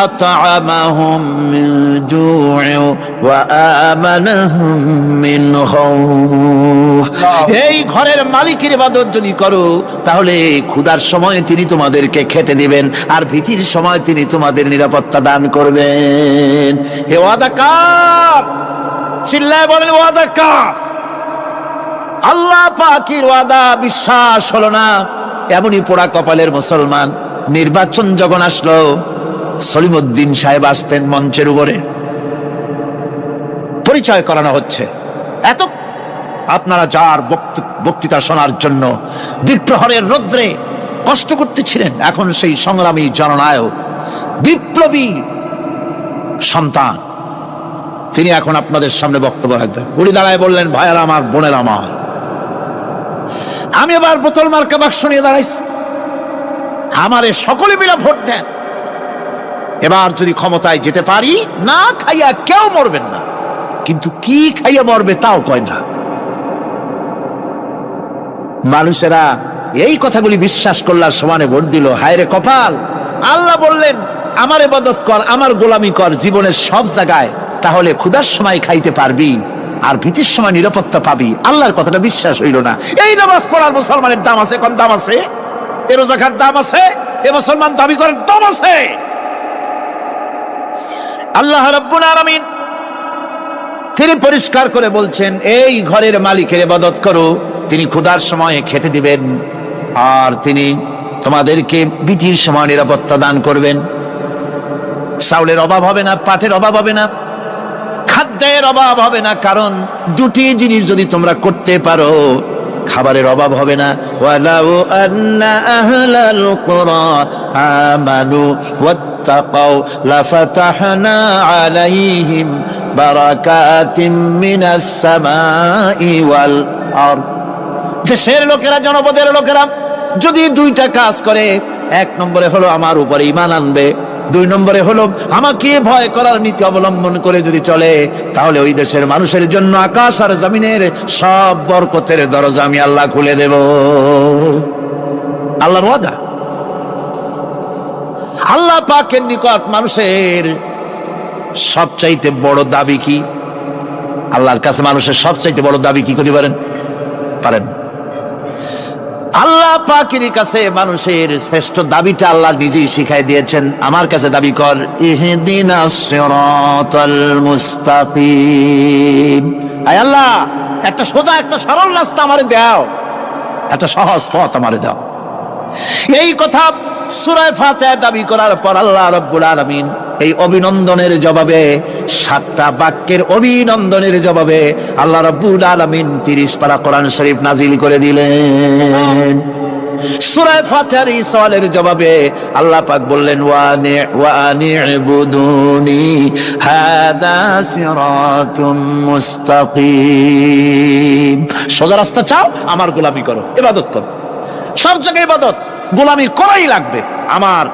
আত'আমাহুম মিন জু'ইন ওয়া আমানাহুম মিন খাউফ। এই ঘরের মালিকের ইবাদত যদি করো, তাহলে ক্ষুধার সময় তিনি তোমাদেরকে খেতে দিবেন, আর ভীতির সময় তিনি তোমাদের নিরাপত্তা দান করবেন। হে ওয়াদা কার? চিল্লায় বলেন ওয়াদা কার? আল্লাহ পাকের ওয়াদা বিশ্বাস হলো না, এমনই পোড়া কপালের মুসলমান। নির্বাচন যখন আসলো, সলিমউদ্দিন সাহেব আসতেন মঞ্চের উপরে, পরিচয় করানো হচ্ছে। এত আপনারা যার বক্তৃতা শোনার জন্য বিপ্রহরের রৌদ্রে কষ্ট করতেছিলেন, এখন সেই সংগ্রামী জননায়ক, বিপ্লবী সন্তান, তিনি এখন আপনাদের সামনে বক্তব্য রাখবেন। উনি দাঁড়ায় বললেন, ভাইয়ারা আমার, বোনের আমার, আমি এবার বোতল মার্কা বাক্স নিয়ে দাঁড়াইছি, আমারে সকলে মিলে ভোট দেন। এবার যদি ক্ষমতায় যেতে পারি, না খাইয়া কেউ মরবেন না, কিন্তু কি খাইয়া মরবে তাও কয় না। মানুষেরা এই কথাগুলি বিশ্বাস করলার সমানে ভোট দিল। হায় রে কপাল! আল্লাহ বললেন আমার ইবাদত কর, আমার গোলামি কর জীবনের সব জায়গায়, তাহলে ক্ষুধার সময় খাইতে পারবি আর ভীতির সময় নিরাপত্তা পাবি। আল্লাহর কথাটা বিশ্বাস হইল না। এই নামাজ পড়ার মুসলমানের দাম আছে? কোন দাম আছে? এ রোজাকার দাম আছে? এ মুসলমান দাবি করার দাম আছে? আল্লাহ রাব্বুল আলামিন তিনি পরিষ্কার করে বলছেন, এই ঘরের মালিকের ইবাদত করো, তিনি ক্ষুধার সময় খেতে দিবেন, আর তিনি তোমাদেরকে ভীতির সময় নিরাপত্তা দান করবেন। চাউলের অভাব হবে না, পাটের অভাব হবে না, খাদ্যের অভাব হবে না, কারণ দুটি জিনিস যদি তোমরা করতে পারো, খাবারের অভাব হবে না। ওয়ালাউ আন্না আহলাল কুরা আমানু ওয়াত্তাকাউ লাফাতাহনা আলাইহিম বারাকাতিম মিনাস সামাই ওয়াল আরদ। দেশের লোকেরা, জনপদের লোকেরা যদি দুইটা কাজ করে, এক নম্বরে হলো আমার উপরে ঈমান আনবে, দুই নম্বরে হলো আমাকে ভয় করার নীতি অবলম্বন করে যদি চলে, তাহলে ওই দেশের মানুষের জন্য আকাশ আর জমিনের সব বরকতের দরজা আমি আল্লাহ খুলে দেব। আল্লাহর ওয়াদা। আল্লাহ পাকের নিকট মানুষের সবচাইতে বড় দাবি কি? আল্লাহর কাছে মানুষের সবচাইতে বড় দাবি কি করতে পারেন? আল্লাহ পাকের কাছে মানুষের শ্রেষ্ঠ দাবিটা আল্লাহ নিজেই শিখাই দিয়েছেন। আমার কাছে দাবি কর, ইহদিনাস সিরাতাল মুস্তাকিম। আয় আল্লাহ, একটা সোজা, একটা সরল রাস্তা আমারে দাও, একটা সহজ পথ আমারে দাও। এই কথা সূরা ফাতিহা দাবি করার পর আল্লাহ রাব্বুল আলামিন এই অভিনন্দনের জবাবে, 7টা বাক্যের অভিনন্দনের জবাবে আল্লাহ রাব্বুল আলামিন 30 পারা কোরআন শরীফ নাজিল করে দিলেন। সূরা ফাতিহার এই সওয়ালের জবাবে আল্লাহ পাক বললেন, ওয়া আনি'বুদুনি হাযা সিরাতুম মুস্তাকিম। সোজা রাস্তা চাও, আমার গোলামি করো, ইবাদত করো। সব জায়গায় ইবাদত, গোলামি করাই লাগবে। আমার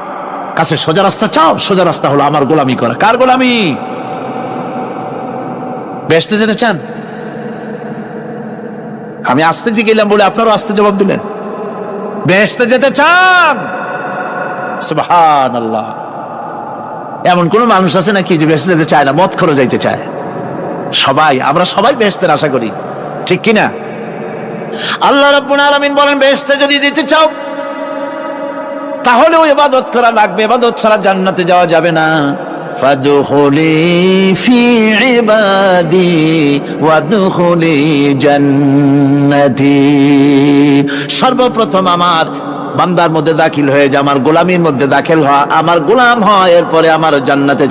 কাছে সোজা রাস্তা চাও, সোজা রাস্তা হলো আমার গোলামি করা। কার গোলামি? বেহেশতে যেতে চান? আমি আস্তে গেলাম বলে আপনারও আস্তে জবাব দিলেন। বেহেশতে যেতে চান? সুবহানাল্লাহ। এমন কোন মানুষ আছে নাকি যে বেহেশতে যেতে চায় না? মদ খোর যাইতে চায়। সবাই, আমরা সবাই বেহেশতের আশা করি, ঠিক কিনা? আল্লাহ রাব্বুল আলামিন বলেন, বেহেশতে যদি যেতে চাও তাহলেও ইবাদত করা লাগবে, ইবাদত ছাড়া জান্নাতে যাওয়া যাবে না। ফাদখুলি ফি ইবাদি ওয়াদখুলি জান্নাতি। সর্বপ্রথম আমার বান্দার মধ্যে দাখিল হয়ে যা, আমার গোলামির মধ্যে দাখিল হওয়া, আমার গোলাম হয়, এরপরে আমার জান্নাতে